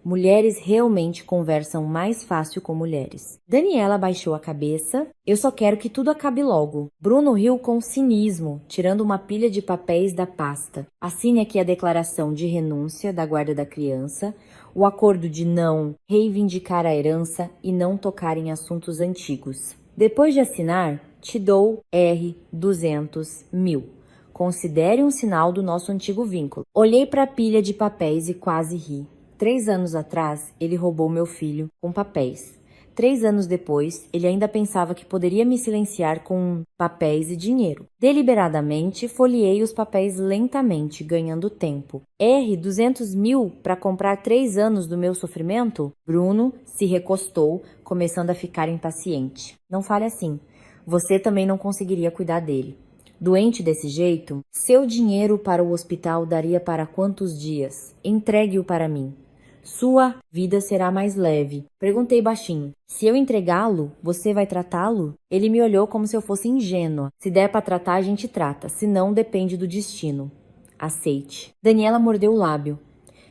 Mulheres realmente conversam mais fácil com mulheres. Daniela baixou a cabeça. Eu só quero que tudo acabe logo. Bruno riu com cinismo, tirando uma pilha de papéis da pasta. Assine aqui a declaração de renúncia da guarda da criança, o acordo de não reivindicar a herança e não tocar em assuntos antigos. Depois de assinar, te dou R$ 200.000. Considere um sinal do nosso antigo vínculo. Olhei para a pilha de papéis e quase ri. 3 anos atrás, ele roubou meu filho com papéis. 3 anos depois, ele ainda pensava que poderia me silenciar com papéis e dinheiro. Deliberadamente, folheei os papéis lentamente, ganhando tempo. R$ 200.000 para comprar 3 anos do meu sofrimento? Bruno se recostou, começando a ficar impaciente. Não fale assim. Você também não conseguiria cuidar dele. Doente desse jeito, seu dinheiro para o hospital daria para quantos dias? Entregue-o para mim. Sua vida será mais leve. Perguntei baixinho. Se eu entregá-lo, você vai tratá-lo? Ele me olhou como se eu fosse ingênua. Se der para tratar, a gente trata. Se não, depende do destino. Aceite. Daniela mordeu o lábio.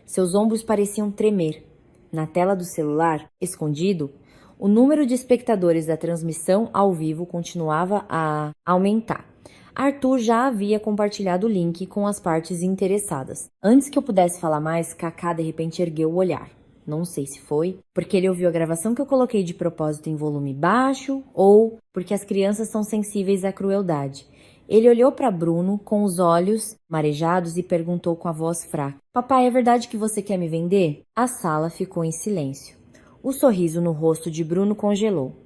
Seus ombros pareciam tremer. Na tela do celular, escondido, o número de espectadores da transmissão ao vivo continuava a aumentar. Arthur já havia compartilhado o link com as partes interessadas. Antes que eu pudesse falar mais, Cacá de repente ergueu o olhar. Não sei se foi porque ele ouviu a gravação que eu coloquei de propósito em volume baixo ou porque as crianças são sensíveis à crueldade. Ele olhou para Bruno com os olhos marejados e perguntou com a voz fraca: Papai, é verdade que você quer me vender? A sala ficou em silêncio. O sorriso no rosto de Bruno congelou.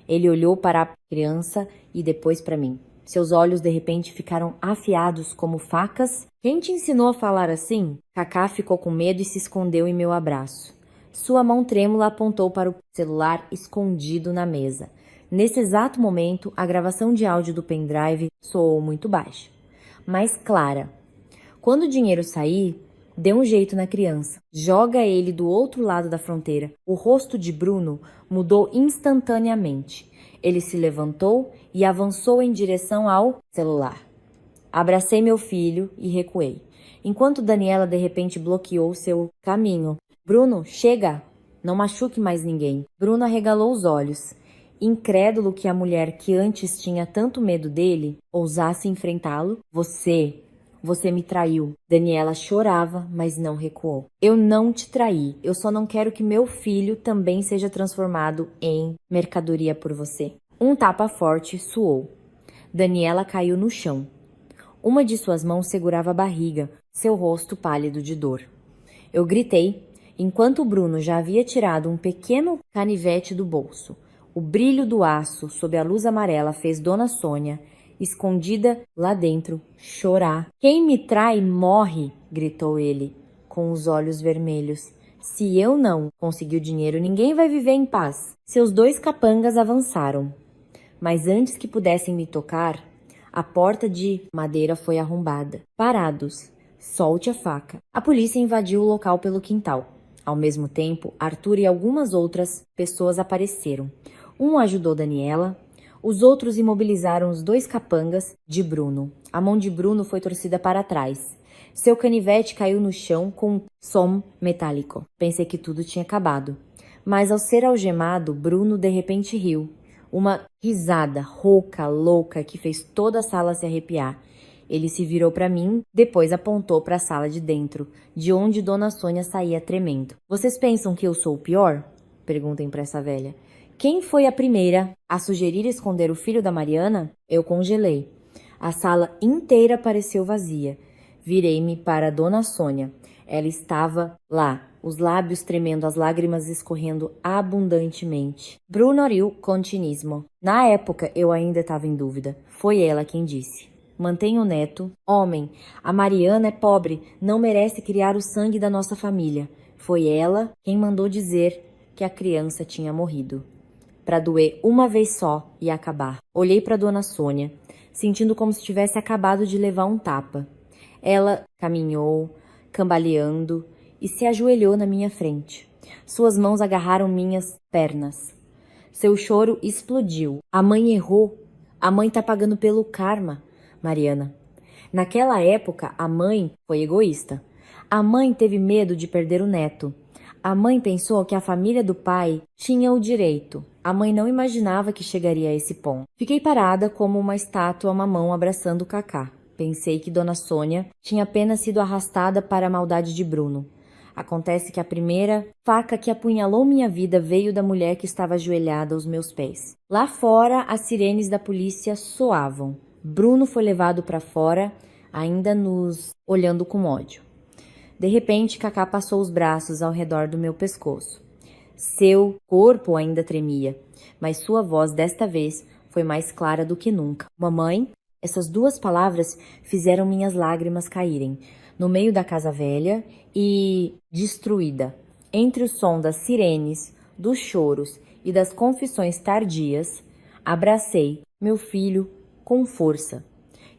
Ele olhou para a criança e depois para mim. Seus olhos de repente ficaram afiados como facas. Quem te ensinou a falar assim? Cacá ficou com medo e se escondeu em meu abraço. Sua mão trêmula apontou para o celular escondido na mesa. Nesse exato momento, a gravação de áudio do pendrive soou muito baixa, mas clara. Quando o dinheiro sair, dê um jeito na criança. Joga ele do outro lado da fronteira. O rosto de Bruno mudou instantaneamente. Ele se levantou e avançou em direção ao celular. Abracei meu filho e recuei, enquanto Daniela de repente bloqueou seu caminho. Bruno, chega! Não machuque mais ninguém. Bruno arregalou os olhos, incrédulo que a mulher que antes tinha tanto medo dele ousasse enfrentá-lo. Você me traiu. Daniela chorava, mas não recuou. Eu não te traí. Eu só não quero que meu filho também seja transformado em mercadoria por você. Um tapa forte soou. Daniela caiu no chão. Uma de suas mãos segurava a barriga, seu rosto pálido de dor. Eu gritei, enquanto Bruno já havia tirado um pequeno canivete do bolso. O brilho do aço sob a luz amarela fez Dona Sônia, escondida lá dentro, chorar. Quem me trai morre, gritou ele, com os olhos vermelhos. Se eu não conseguir o dinheiro, ninguém vai viver em paz. Seus 2 capangas avançaram. Mas antes que pudessem me tocar, a porta de madeira foi arrombada. Parados. Solte a faca. A polícia invadiu o local pelo quintal. Ao mesmo tempo, Arthur e algumas outras pessoas apareceram. Um ajudou Daniela, Os outros imobilizaram os dois capangas de Bruno. A mão de Bruno foi torcida para trás. Seu canivete caiu no chão com um som metálico. Pensei que tudo tinha acabado. Mas ao ser algemado, Bruno de repente riu. Uma risada rouca, louca, que fez toda a sala se arrepiar. Ele se virou para mim, depois apontou para a sala de dentro, de onde Dona Sônia saía tremendo. Vocês pensam que eu sou o pior? Perguntem para essa velha. Quem foi a primeira a sugerir esconder o filho da Mariana? Eu congelei. A sala inteira pareceu vazia. Virei-me para Dona Sônia. Ela estava lá, os lábios tremendo, as lágrimas escorrendo abundantemente. Bruno riu com cinismo. Na época, eu ainda estava em dúvida. Foi ela quem disse. Mantenha o neto. Homem, a Mariana é pobre, não merece criar o sangue da nossa família. Foi ela quem mandou dizer que a criança tinha morrido. Para doer uma vez só e acabar. Olhei para Dona Sônia, sentindo como se tivesse acabado de levar um tapa. Ela caminhou, cambaleando, e se ajoelhou na minha frente. Suas mãos agarraram minhas pernas. Seu choro explodiu. A mãe errou. A mãe tá pagando pelo karma, Mariana. Naquela época, a mãe foi egoísta. A mãe teve medo de perder o neto. A mãe pensou que a família do pai tinha o direito. A mãe não imaginava que chegaria a esse ponto. Fiquei parada como uma estátua, uma mão abraçando Cacá. Pensei que Dona Sônia tinha apenas sido arrastada para a maldade de Bruno. Acontece que a primeira faca que apunhalou minha vida veio da mulher que estava ajoelhada aos meus pés. Lá fora, as sirenes da polícia soavam. Bruno foi levado para fora, ainda nos olhando com ódio. De repente, Cacá passou os braços ao redor do meu pescoço. Seu corpo ainda tremia, mas sua voz desta vez foi mais clara do que nunca. Mamãe? Essas duas palavras fizeram minhas lágrimas caírem, no meio da casa velha e destruída. Entre o som das sirenes, dos choros e das confissões tardias, abracei meu filho com força.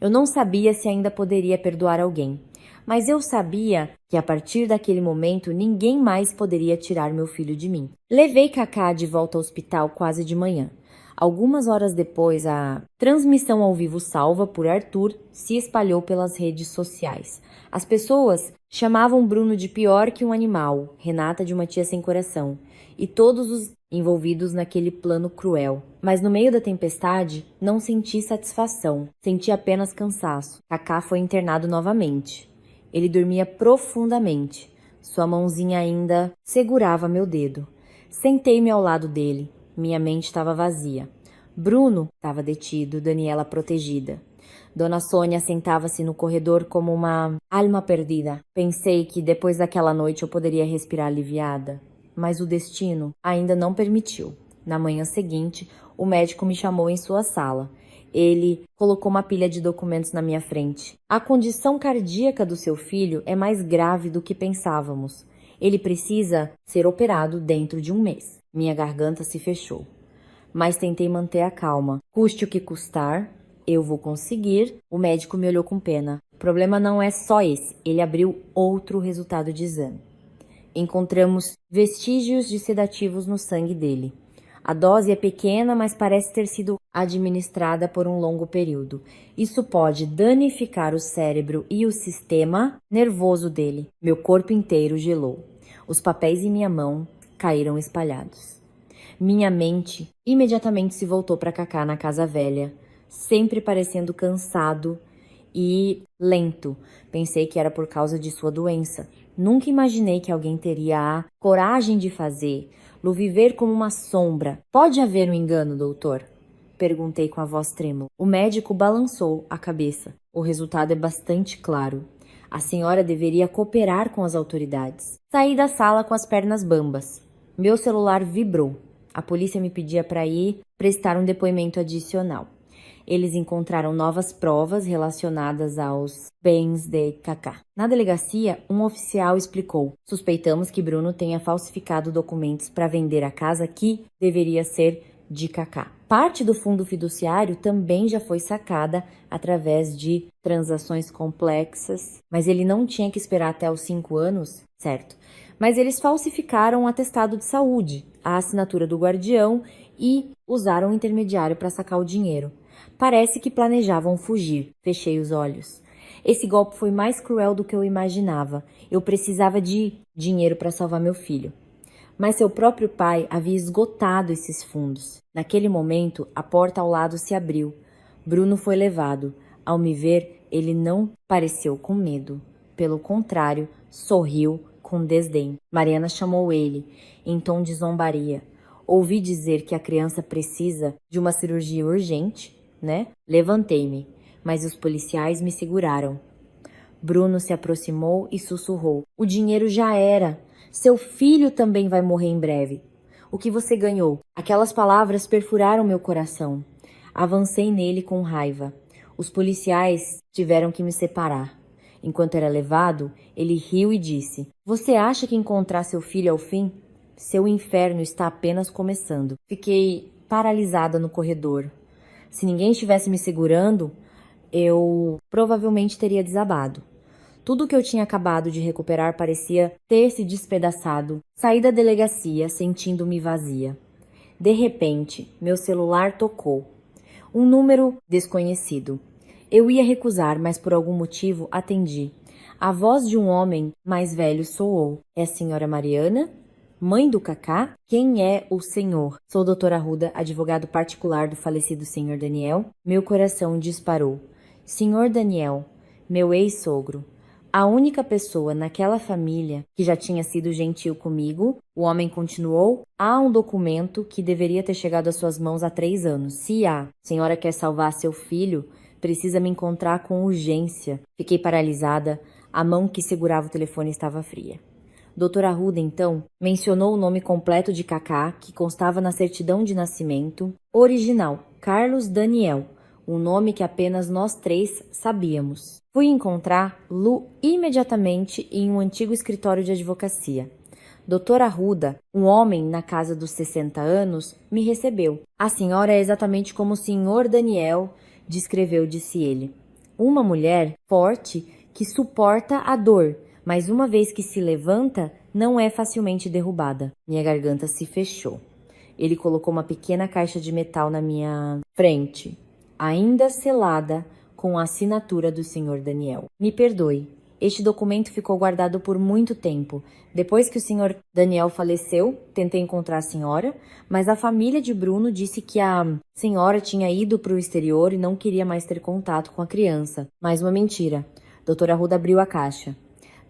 Eu não sabia se ainda poderia perdoar alguém, mas eu sabia que a partir daquele momento ninguém mais poderia tirar meu filho de mim. Levei Cacá de volta ao hospital quase de manhã. Algumas horas depois, a transmissão ao vivo salva por Arthur se espalhou pelas redes sociais. As pessoas chamavam Bruno de pior que um animal, Renata de uma tia sem coração, e todos os envolvidos naquele plano cruel. Mas no meio da tempestade, não senti satisfação, senti apenas cansaço. Cacá foi internado novamente. Ele dormia profundamente. Sua mãozinha ainda segurava meu dedo. Sentei-me ao lado dele. Minha mente estava vazia. Bruno estava detido, Daniela protegida. Dona Sônia sentava-se no corredor como uma alma perdida. Pensei que depois daquela noite eu poderia respirar aliviada, mas o destino ainda não permitiu. Na manhã seguinte, o médico me chamou em sua sala. Ele colocou uma pilha de documentos na minha frente. A condição cardíaca do seu filho é mais grave do que pensávamos. Ele precisa ser operado dentro de um mês. Minha garganta se fechou. Mas tentei manter a calma. Custe o que custar, eu vou conseguir. O médico me olhou com pena. O problema não é só esse. Ele abriu outro resultado de exame. Encontramos vestígios de sedativos no sangue dele. A dose é pequena, mas parece ter sido administrada por um longo período. Isso pode danificar o cérebro e o sistema nervoso dele. Meu corpo inteiro gelou. Os papéis em minha mão caíram espalhados. Minha mente imediatamente se voltou para Cacá na casa velha, sempre parecendo cansado e lento. Pensei que era por causa de sua doença. Nunca imaginei que alguém teria a coragem de fazê-lo viver como uma sombra. Pode haver um engano, doutor? Perguntei com a voz trêmula. O médico balançou a cabeça. O resultado é bastante claro. A senhora deveria cooperar com as autoridades. Saí da sala com as pernas bambas. Meu celular vibrou. A polícia me pedia para ir prestar um depoimento adicional. Eles encontraram novas provas relacionadas aos bens de Cacá. Na delegacia, um oficial explicou: suspeitamos que Bruno tenha falsificado documentos para vender a casa que deveria ser de Cacá. Parte do fundo fiduciário também já foi sacada através de transações complexas, mas ele não tinha que esperar até os 5 anos, certo? Mas eles falsificaram um atestado de saúde, a assinatura do guardião e usaram um intermediário para sacar o dinheiro. Parece que planejavam fugir. Fechei os olhos. Esse golpe foi mais cruel do que eu imaginava. Eu precisava de dinheiro para salvar meu filho. Mas seu próprio pai havia esgotado esses fundos. Naquele momento, a porta ao lado se abriu. Bruno foi levado. Ao me ver, ele não pareceu com medo. Pelo contrário, sorriu com desdém. Mariana chamou ele, em tom de zombaria. Ouvi dizer que a criança precisa de uma cirurgia urgente, né? Levantei-me, mas os policiais me seguraram. Bruno se aproximou e sussurrou. O dinheiro já era. Seu filho também vai morrer em breve. O que você ganhou? Aquelas palavras perfuraram meu coração. Avancei nele com raiva. Os policiais tiveram que me separar. Enquanto era levado, ele riu e disse: Você acha que encontrar seu filho é o fim? Seu inferno está apenas começando. Fiquei paralisada no corredor. Se ninguém estivesse me segurando, eu provavelmente teria desabado. Tudo que eu tinha acabado de recuperar parecia ter se despedaçado. Saí da delegacia sentindo-me vazia. De repente, meu celular tocou. Um número desconhecido. Eu ia recusar, mas por algum motivo atendi. A voz de um homem mais velho soou. É a senhora Mariana? Mãe do Cacá? Quem é o senhor? Sou doutora Arruda, advogado particular do falecido senhor Daniel. Meu coração disparou. Senhor Daniel, meu ex-sogro. A única pessoa naquela família que já tinha sido gentil comigo, o homem continuou, há um documento que deveria ter chegado às suas mãos há 3 anos. Se a senhora quer salvar seu filho, precisa me encontrar com urgência. Fiquei paralisada, a mão que segurava o telefone estava fria. Doutora Arruda, então, mencionou o nome completo de Cacá, que constava na certidão de nascimento, original, Carlos Daniel, um nome que apenas nós 3 sabíamos. Fui encontrar Lu imediatamente em um antigo escritório de advocacia. Doutor Arruda, um homem na casa dos 60 anos, me recebeu. A senhora é exatamente como o senhor Daniel descreveu, disse ele. Uma mulher forte que suporta a dor, mas uma vez que se levanta, não é facilmente derrubada. Minha garganta se fechou. Ele colocou uma pequena caixa de metal na minha frente, ainda selada com a assinatura do senhor Daniel. Me perdoe, este documento ficou guardado por muito tempo. Depois que o senhor Daniel faleceu, tentei encontrar a senhora, mas a família de Bruno disse que a senhora tinha ido para o exterior e não queria mais ter contato com a criança. Mais uma mentira. Doutora Arruda abriu a caixa.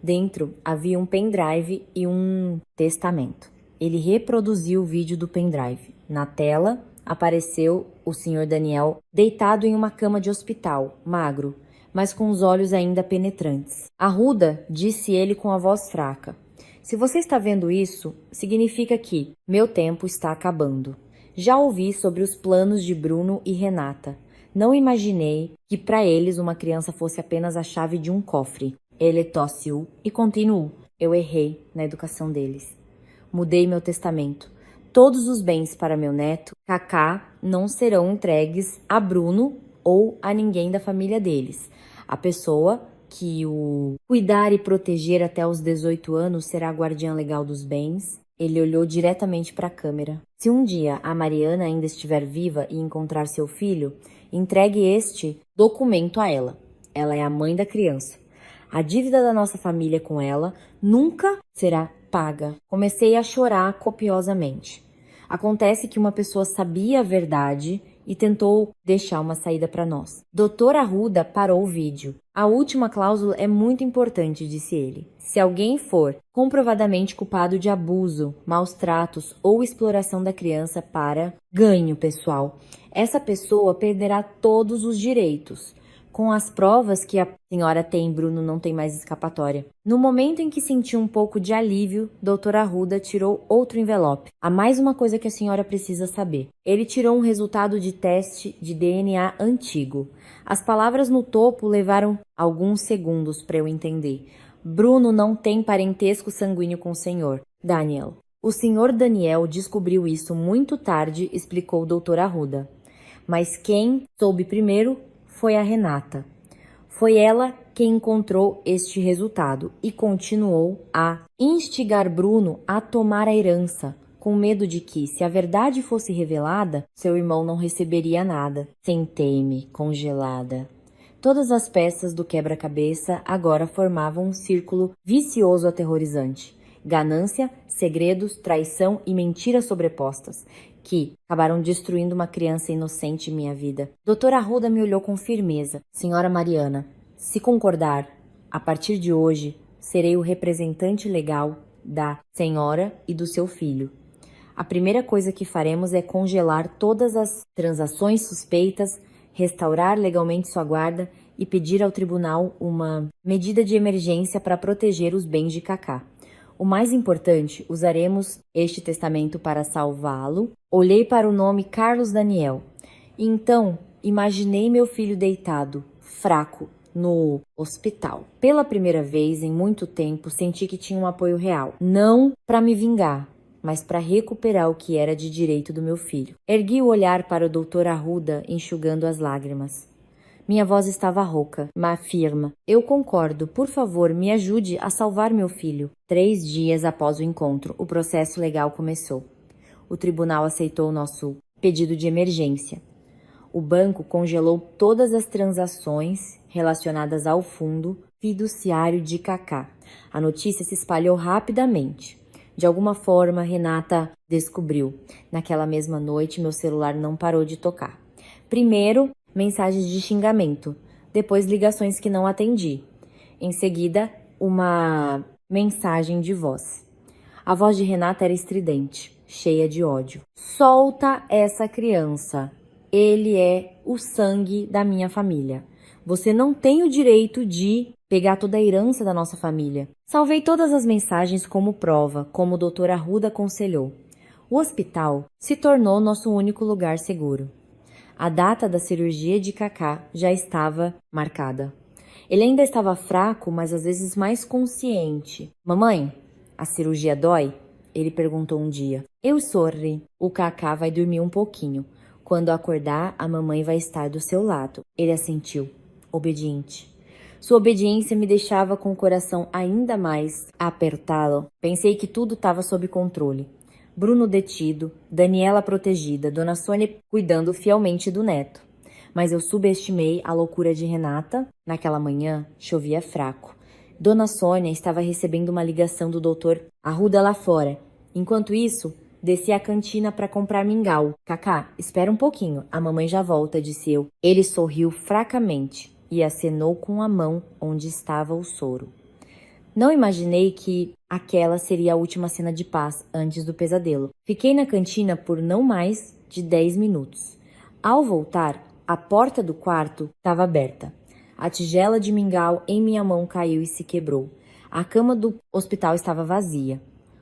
Dentro havia um pendrive e um testamento. Ele reproduziu o vídeo do pendrive. Na tela apareceu o senhor Daniel deitado em uma cama de hospital, magro, mas com os olhos ainda penetrantes. Arruda, disse ele com a voz fraca. Se você está vendo isso, significa que meu tempo está acabando. Já ouvi sobre os planos de Bruno e Renata. Não imaginei que para eles uma criança fosse apenas a chave de um cofre. Ele tossiu e continuou. Eu errei na educação deles. Mudei meu testamento. Todos os bens para meu neto, Cacá, não serão entregues a Bruno ou a ninguém da família deles. A pessoa que o cuidar e proteger até os 18 anos será a guardiã legal dos bens. Ele olhou diretamente para a câmera. Se um dia a Mariana ainda estiver viva e encontrar seu filho, entregue este documento a ela. Ela é a mãe da criança. A dívida da nossa família com ela nunca será paga. Comecei a chorar copiosamente. Acontece que uma pessoa sabia a verdade e tentou deixar uma saída para nós. Doutor Arruda parou o vídeo. A última cláusula é muito importante, disse ele. Se alguém for comprovadamente culpado de abuso, maus tratos ou exploração da criança para ganho pessoal, essa pessoa perderá todos os direitos. Com as provas que a senhora tem, Bruno não tem mais escapatória. No momento em que senti um pouco de alívio, Dr. Arruda tirou outro envelope. Há mais uma coisa que a senhora precisa saber. Ele tirou um resultado de teste de DNA antigo. As palavras no topo levaram alguns segundos para eu entender. Bruno não tem parentesco sanguíneo com o senhor Daniel. O senhor Daniel descobriu isso muito tarde, explicou o Dr. Arruda. Mas quem soube primeiro foi a Renata. Foi ela quem encontrou este resultado e continuou a instigar Bruno a tomar a herança, com medo de que, se a verdade fosse revelada, seu irmão não receberia nada. Sentei-me, congelada. Todas as peças do quebra-cabeça agora formavam um círculo vicioso aterrorizante. Ganância, segredos, traição e mentiras sobrepostas, que acabaram destruindo uma criança inocente em minha vida. Doutora Arruda me olhou com firmeza. Senhora Mariana, se concordar, a partir de hoje, serei o representante legal da senhora e do seu filho. A primeira coisa que faremos é congelar todas as transações suspeitas, restaurar legalmente sua guarda e pedir ao tribunal uma medida de emergência para proteger os bens de Cacá. O mais importante, usaremos este testamento para salvá-lo. Olhei para o nome Carlos Daniel. E então, imaginei meu filho deitado, fraco, no hospital. Pela primeira vez em muito tempo, senti que tinha um apoio real. Não para me vingar, mas para recuperar o que era de direito do meu filho. Ergui o olhar para o doutor Arruda, enxugando as lágrimas. Minha voz estava rouca, mas firme. Eu concordo. Por favor, me ajude a salvar meu filho. 3 dias após o encontro, o processo legal começou. O tribunal aceitou nosso pedido de emergência. O banco congelou todas as transações relacionadas ao fundo fiduciário de Cacá. A notícia se espalhou rapidamente. De alguma forma, Renata descobriu. Naquela mesma noite, meu celular não parou de tocar. Primeiro, mensagens de xingamento. Depois, ligações que não atendi. Em seguida, uma mensagem de voz. A voz de Renata era estridente, cheia de ódio. Solta essa criança. Ele é o sangue da minha família. Você não tem o direito de pegar toda a herança da nossa família. Salvei todas as mensagens como prova, como o doutor Arruda aconselhou. O hospital se tornou nosso único lugar seguro. A data da cirurgia de Cacá já estava marcada. Ele ainda estava fraco, mas às vezes mais consciente. Mamãe, a cirurgia dói? Ele perguntou um dia. Eu sorri. O Cacá vai dormir um pouquinho. Quando acordar, a mamãe vai estar do seu lado. Ele assentiu, obediente. Sua obediência me deixava com o coração ainda mais apertado. Pensei que tudo estava sob controle. Bruno detido, Daniela protegida, Dona Sônia cuidando fielmente do neto. Mas eu subestimei a loucura de Renata. Naquela manhã, chovia fraco. Dona Sônia estava recebendo uma ligação do doutor Arruda lá fora. Enquanto isso, desci à cantina para comprar mingau. Cacá, espera um pouquinho, a mamãe já volta, disse eu. Ele sorriu fracamente e acenou com a mão onde estava o soro. Não imaginei que aquela seria a última cena de paz antes do pesadelo. Fiquei na cantina por não mais de 10 minutos. Ao voltar, a porta do quarto estava aberta. A tigela de mingau em minha mão caiu e se quebrou. A cama do hospital estava vazia.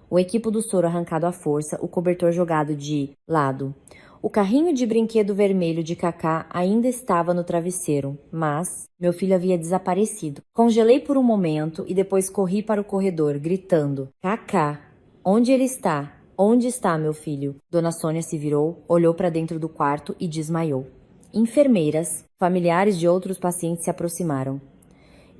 O equipo do soro arrancado à força, o cobertor jogado de lado. O carrinho de brinquedo vermelho de Cacá ainda estava no travesseiro, mas meu filho havia desaparecido. Congelei por um momento e depois corri para o corredor, gritando: Cacá, onde ele está? Onde está meu filho? Dona Sônia se virou, olhou para dentro do quarto e desmaiou. Enfermeiras, familiares de outros pacientes se aproximaram.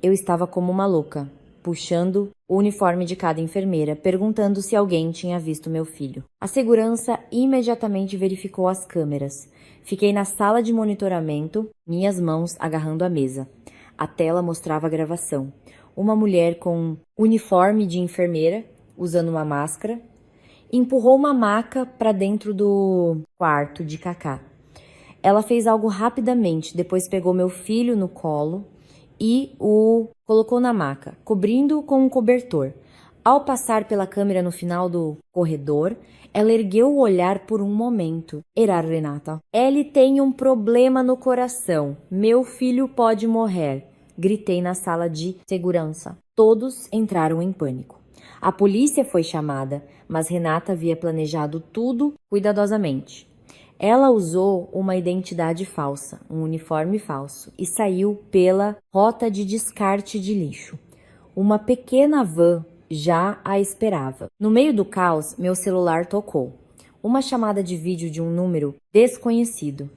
Eu estava como uma louca, puxando o uniforme de cada enfermeira, perguntando se alguém tinha visto meu filho. A segurança imediatamente verificou as câmeras. Fiquei na sala de monitoramento, minhas mãos agarrando a mesa. A tela mostrava a gravação. Uma mulher com uniforme de enfermeira, usando uma máscara, empurrou uma maca para dentro do quarto de Cacá. Ela fez algo rapidamente, depois pegou meu filho no colo e o colocou na maca, cobrindo-o com um cobertor. Ao passar pela câmera no final do corredor, ela ergueu o olhar por um momento. Era Renata. Ele tem um problema no coração. Meu filho pode morrer. Gritei na sala de segurança. Todos entraram em pânico. A polícia foi chamada, mas Renata havia planejado tudo cuidadosamente. Ela usou uma identidade falsa, um uniforme falso, e saiu pela rota de descarte de lixo. Uma pequena van já a esperava. No meio do caos, meu celular tocou. Uma chamada de vídeo de um número desconhecido.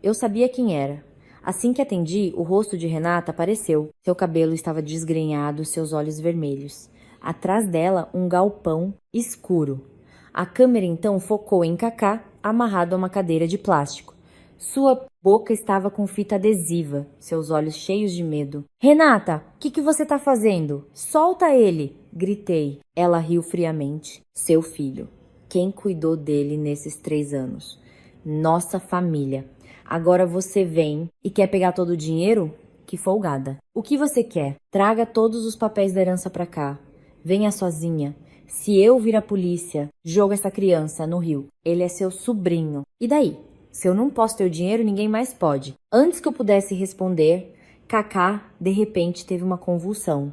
Eu sabia quem era. Assim que atendi, o rosto de Renata apareceu. Seu cabelo estava desgrenhado, seus olhos vermelhos. Atrás dela, um galpão escuro. A câmera então focou em Kaká, amarrado a uma cadeira de plástico. Sua boca estava com fita adesiva, seus olhos cheios de medo. Renata, o que você tá fazendo? Solta ele! Gritei. Ela riu friamente. Seu filho. Quem cuidou dele nesses 3 anos? Nossa família. Agora você vem e quer pegar todo o dinheiro? Que folgada. O que você quer? Traga todos os papéis da herança pra cá. Venha sozinha. Se eu vir a polícia, joga essa criança no rio. Ele é seu sobrinho. E daí? Se eu não posso ter o dinheiro, ninguém mais pode. Antes que eu pudesse responder, Kaká, de repente, teve uma convulsão.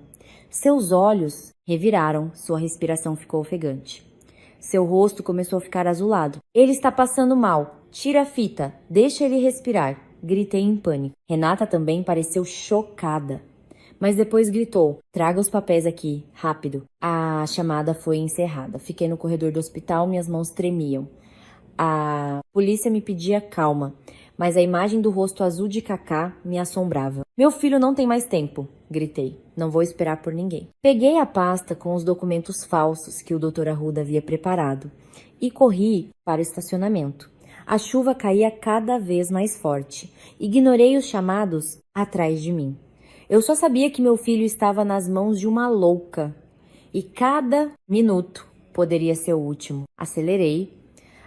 Seus olhos reviraram, sua respiração ficou ofegante. Seu rosto começou a ficar azulado. Ele está passando mal. Tira a fita. Deixa ele respirar. Gritei em pânico. Renata também pareceu chocada. Mas depois gritou, traga os papéis aqui, rápido. A chamada foi encerrada. Fiquei no corredor do hospital, minhas mãos tremiam. A polícia me pedia calma, mas a imagem do rosto azul de Kaká me assombrava. Meu filho não tem mais tempo, gritei. Não vou esperar por ninguém. Peguei a pasta com os documentos falsos que o Dr. Arruda havia preparado e corri para o estacionamento. A chuva caía cada vez mais forte. Ignorei os chamados atrás de mim. Eu só sabia que meu filho estava nas mãos de uma louca e cada minuto poderia ser o último. Acelerei,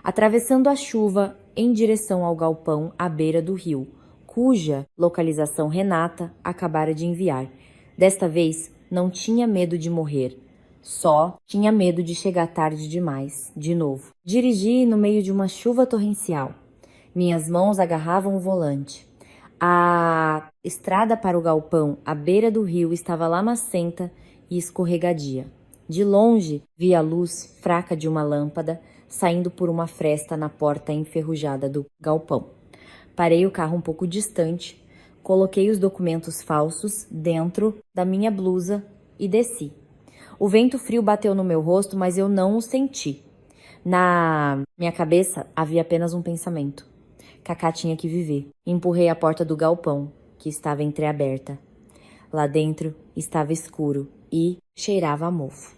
atravessando a chuva em direção ao galpão à beira do rio, cuja localização Renata acabara de enviar. Desta vez, não tinha medo de morrer, só tinha medo de chegar tarde demais, de novo. Dirigi no meio de uma chuva torrencial. Minhas mãos agarravam o volante. A estrada para o galpão à beira do rio estava lamacenta e escorregadia. De longe, vi a luz fraca de uma lâmpada saindo por uma fresta na porta enferrujada do galpão. Parei o carro um pouco distante, coloquei os documentos falsos dentro da minha blusa e desci. O vento frio bateu no meu rosto, mas eu não o senti. Na minha cabeça havia apenas um pensamento. Kaká tinha que viver. Empurrei a porta do galpão, que estava entreaberta. Lá dentro estava escuro e cheirava a mofo.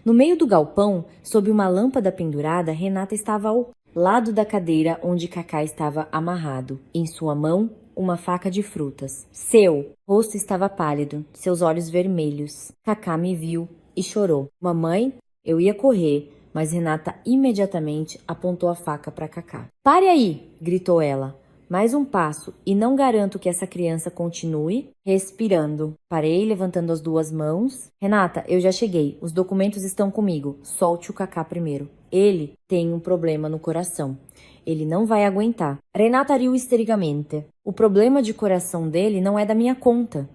No meio do galpão, sob uma lâmpada pendurada, Renata estava ao lado da cadeira onde Kaká estava amarrado. Em sua mão, uma faca de frutas. Seu rosto estava pálido, seus olhos vermelhos. Kaká me viu e chorou. Mamãe, eu ia correr, mas Renata imediatamente apontou a faca para Kaká. Pare aí, gritou ela. Mais um passo e não garanto que essa criança continue respirando. Parei, levantando as 2 mãos. Renata, eu já cheguei. Os documentos estão comigo. Solte o Kaká primeiro. Ele tem um problema no coração. Ele não vai aguentar. Renata riu histericamente. O problema de coração dele não é da minha conta.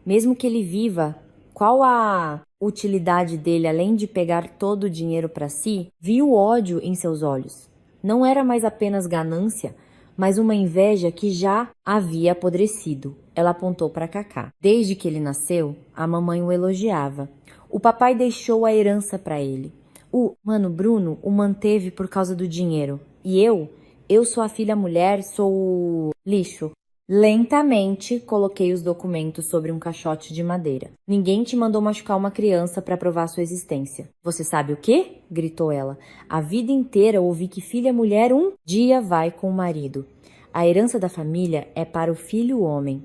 Mesmo que ele viva, qual a utilidade dele além de pegar todo o dinheiro para si? Vi o ódio em seus olhos. Não era mais apenas ganância, mas uma inveja que já havia apodrecido. Ela apontou para Kaká. Desde que ele nasceu, a mamãe o elogiava. O papai deixou a herança para ele. O Mano Bruno o manteve por causa do dinheiro. E eu sou a filha mulher, sou o lixo. Lentamente, coloquei os documentos sobre um caixote de madeira. Ninguém te mandou machucar uma criança para provar sua existência. Você sabe o quê? Gritou ela. A vida inteira ouvi que filha mulher um dia vai com o marido. A herança da família é para o filho homem.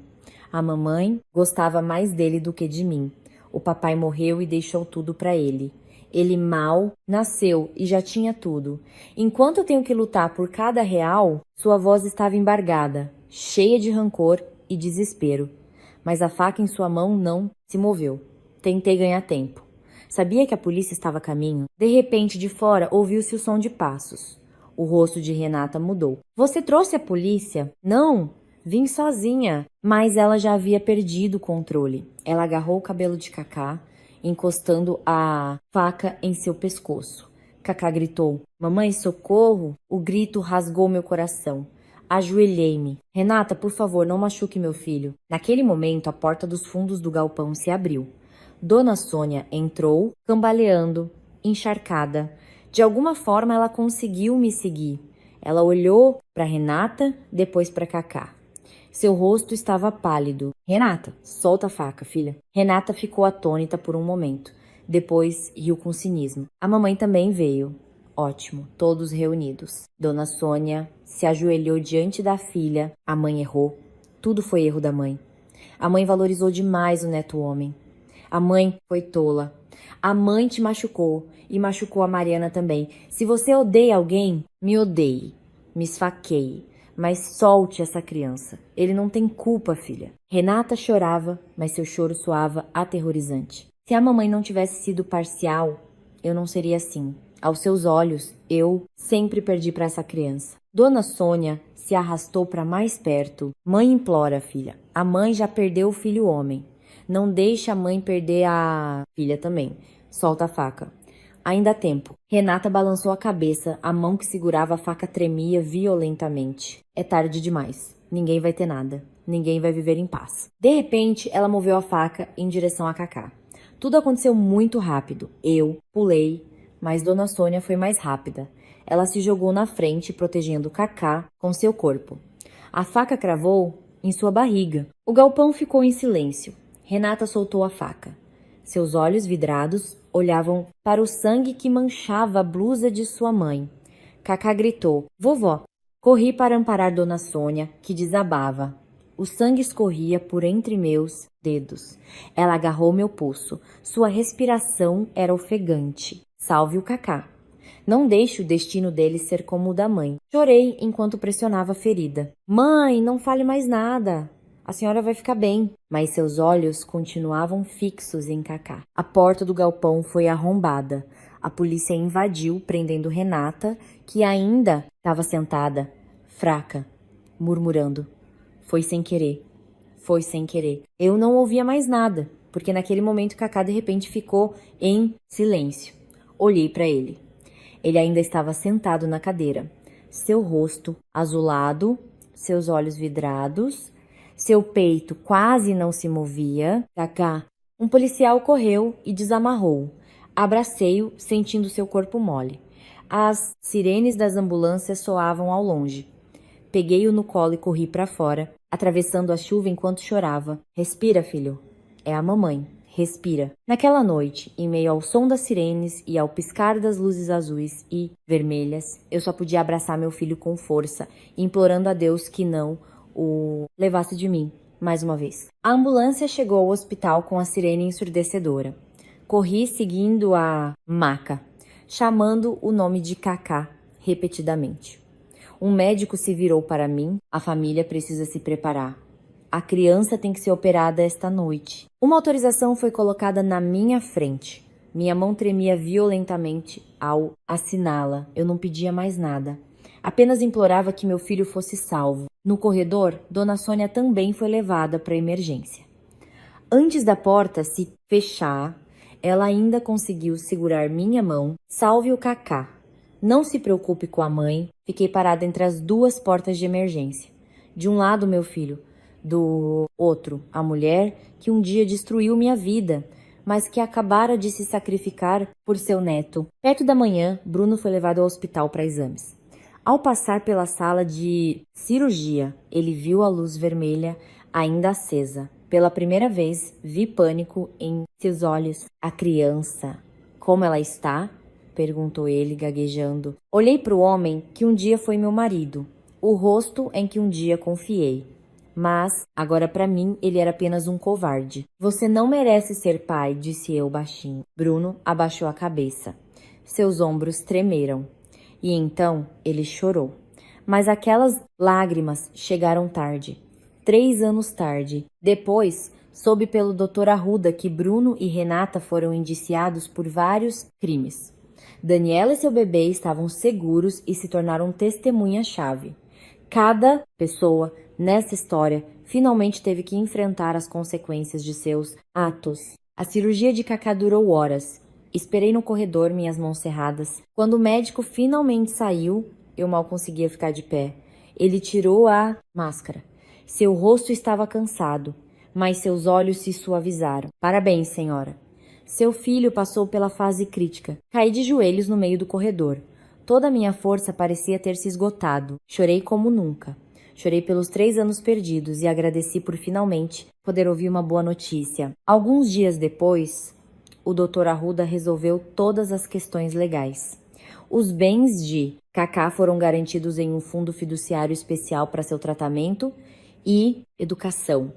A mamãe gostava mais dele do que de mim. O papai morreu e deixou tudo para ele. Ele mal nasceu e já tinha tudo. Enquanto eu tenho que lutar por cada real, sua voz estava embargada, cheia de rancor e desespero. Mas a faca em sua mão não se moveu. Tentei ganhar tempo. Sabia que a polícia estava a caminho? De repente, de fora, ouviu-se o som de passos. O rosto de Renata mudou. Você trouxe a polícia? Não, vim sozinha. Mas ela já havia perdido o controle. Ela agarrou o cabelo de Kaká, encostando a faca em seu pescoço. Kaká gritou, mamãe, socorro! O grito rasgou meu coração. Ajoelhei-me. Renata, por favor, não machuque meu filho. Naquele momento, a porta dos fundos do galpão se abriu. Dona Sônia entrou, cambaleando, encharcada. De alguma forma, ela conseguiu me seguir. Ela olhou para Renata, depois para Kaká. Seu rosto estava pálido. Renata, solta a faca, filha. Renata ficou atônita por um momento. Depois riu com cinismo. A mamãe também veio. Ótimo, todos reunidos. Dona Sônia se ajoelhou diante da filha. A mãe errou. Tudo foi erro da mãe. A mãe valorizou demais o neto homem. A mãe foi tola. A mãe te machucou e machucou a Mariana também. Se você odeia alguém, me odeie, me esfaqueie, mas solte essa criança. Ele não tem culpa, filha. Renata chorava, mas seu choro soava aterrorizante. Se a mamãe não tivesse sido parcial, eu não seria assim. Aos seus olhos, eu sempre perdi para essa criança. Dona Sônia se arrastou para mais perto. Mãe implora, filha. A mãe já perdeu o filho homem. Não deixe a mãe perder a filha também. Solta a faca. Ainda há tempo. Renata balançou a cabeça. A mão que segurava a faca tremia violentamente. É tarde demais. Ninguém vai ter nada. Ninguém vai viver em paz. De repente, ela moveu a faca em direção a Cacá. Tudo aconteceu muito rápido. Eu pulei, mas Dona Sônia foi mais rápida. Ela se jogou na frente, protegendo Cacá com seu corpo. A faca cravou em sua barriga. O galpão ficou em silêncio. Renata soltou a faca. Seus olhos vidrados olhavam para o sangue que manchava a blusa de sua mãe. Cacá gritou: "Vovó!" Corri para amparar Dona Sônia, que desabava. O sangue escorria por entre meus dedos. Ela agarrou meu pulso. Sua respiração era ofegante. Salve o Cacá. Não deixe o destino dele ser como o da mãe. Chorei enquanto pressionava a ferida. Mãe, não fale mais nada. A senhora vai ficar bem. Mas seus olhos continuavam fixos em Cacá. A porta do galpão foi arrombada. A polícia invadiu, prendendo Renata, que ainda estava sentada, fraca, murmurando. Foi sem querer. Foi sem querer. Eu não ouvia mais nada, porque naquele momento Cacá de repente ficou em silêncio. Olhei para ele. Ele ainda estava sentado na cadeira. Seu rosto azulado, seus olhos vidrados, seu peito quase não se movia. Cacá. Um policial correu e desamarrou. Abracei-o, sentindo seu corpo mole. As sirenes das ambulâncias soavam ao longe. Peguei-o no colo e corri para fora, atravessando a chuva enquanto chorava. Respira, filho. É a mamãe. Respira. Naquela noite, em meio ao som das sirenes e ao piscar das luzes azuis e vermelhas, eu só podia abraçar meu filho com força, implorando a Deus que não o levasse de mim, mais uma vez. A ambulância chegou ao hospital com a sirene ensurdecedora. Corri seguindo a maca, chamando o nome de Cacá repetidamente. Um médico se virou para mim. A família precisa se preparar. A criança tem que ser operada esta noite. Uma autorização foi colocada na minha frente. Minha mão tremia violentamente ao assiná-la. Eu não pedia mais nada. Apenas implorava que meu filho fosse salvo. No corredor, Dona Sônia também foi levada para a emergência. Antes da porta se fechar, ela ainda conseguiu segurar minha mão. Salve o Cacá. Não se preocupe com a mãe. Fiquei parada entre as duas portas de emergência. De um lado, meu filho. Do outro, a mulher que um dia destruiu minha vida, mas que acabara de se sacrificar por seu neto. Perto da manhã, Bruno foi levado ao hospital para exames. Ao passar pela sala de cirurgia, ele viu a luz vermelha ainda acesa. Pela primeira vez, vi pânico em seus olhos. A criança, como ela está? Perguntou ele, gaguejando. Olhei para o homem que um dia foi meu marido, o rosto em que um dia confiei. Mas, agora para mim, ele era apenas um covarde. Você não merece ser pai, disse eu baixinho. Bruno abaixou a cabeça. Seus ombros tremeram. E então ele chorou. Mas aquelas lágrimas chegaram tarde. 3 anos tarde. Depois, soube pelo Dr. Arruda que Bruno e Renata foram indiciados por vários crimes. Daniela e seu bebê estavam seguros e se tornaram testemunha-chave. Cada pessoa nessa história finalmente teve que enfrentar as consequências de seus atos. A cirurgia de Cacá durou horas. Esperei no corredor, minhas mãos cerradas. Quando o médico finalmente saiu, eu mal conseguia ficar de pé. Ele tirou a máscara. Seu rosto estava cansado, mas seus olhos se suavizaram. Parabéns, senhora. Seu filho passou pela fase crítica. Caí de joelhos no meio do corredor. Toda a minha força parecia ter se esgotado. Chorei como nunca. Chorei pelos 3 anos perdidos e agradeci por finalmente poder ouvir uma boa notícia. Alguns dias depois, o Dr. Arruda resolveu todas as questões legais. Os bens de Cacá foram garantidos em um fundo fiduciário especial para seu tratamento e educação.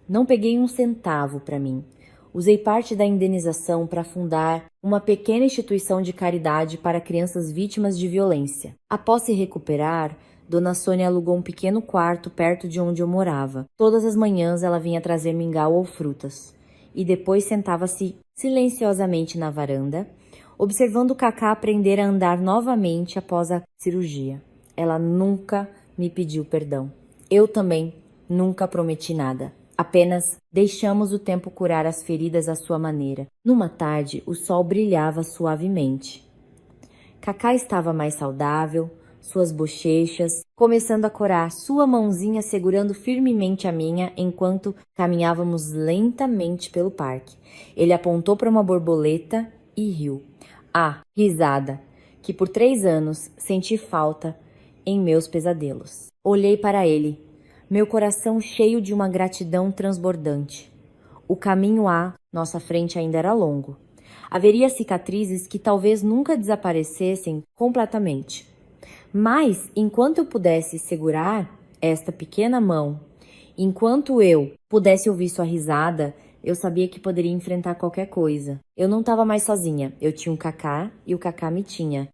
Não peguei um centavo para mim. Usei parte da indenização para fundar uma pequena instituição de caridade para crianças vítimas de violência. Após se recuperar, Dona Sônia alugou um pequeno quarto perto de onde eu morava. Todas as manhãs ela vinha trazer mingau ou frutas. E depois sentava-se silenciosamente na varanda, observando Cacá aprender a andar novamente após a cirurgia. Ela nunca me pediu perdão. Eu também nunca prometi nada. Apenas deixamos o tempo curar as feridas à sua maneira. Numa tarde, o sol brilhava suavemente. Cacá estava mais saudável, suas bochechas começando a corar, sua mãozinha segurando firmemente a minha enquanto caminhávamos lentamente pelo parque. Ele apontou para uma borboleta e riu. Ah, risada, que por 3 anos senti falta em meus pesadelos. Olhei para ele, meu coração cheio de uma gratidão transbordante. O caminho à nossa frente ainda era longo. Haveria cicatrizes que talvez nunca desaparecessem completamente. Mas, enquanto eu pudesse segurar esta pequena mão, enquanto eu pudesse ouvir sua risada, eu sabia que poderia enfrentar qualquer coisa. Eu não estava mais sozinha. Eu tinha um Cacá e o Cacá me tinha.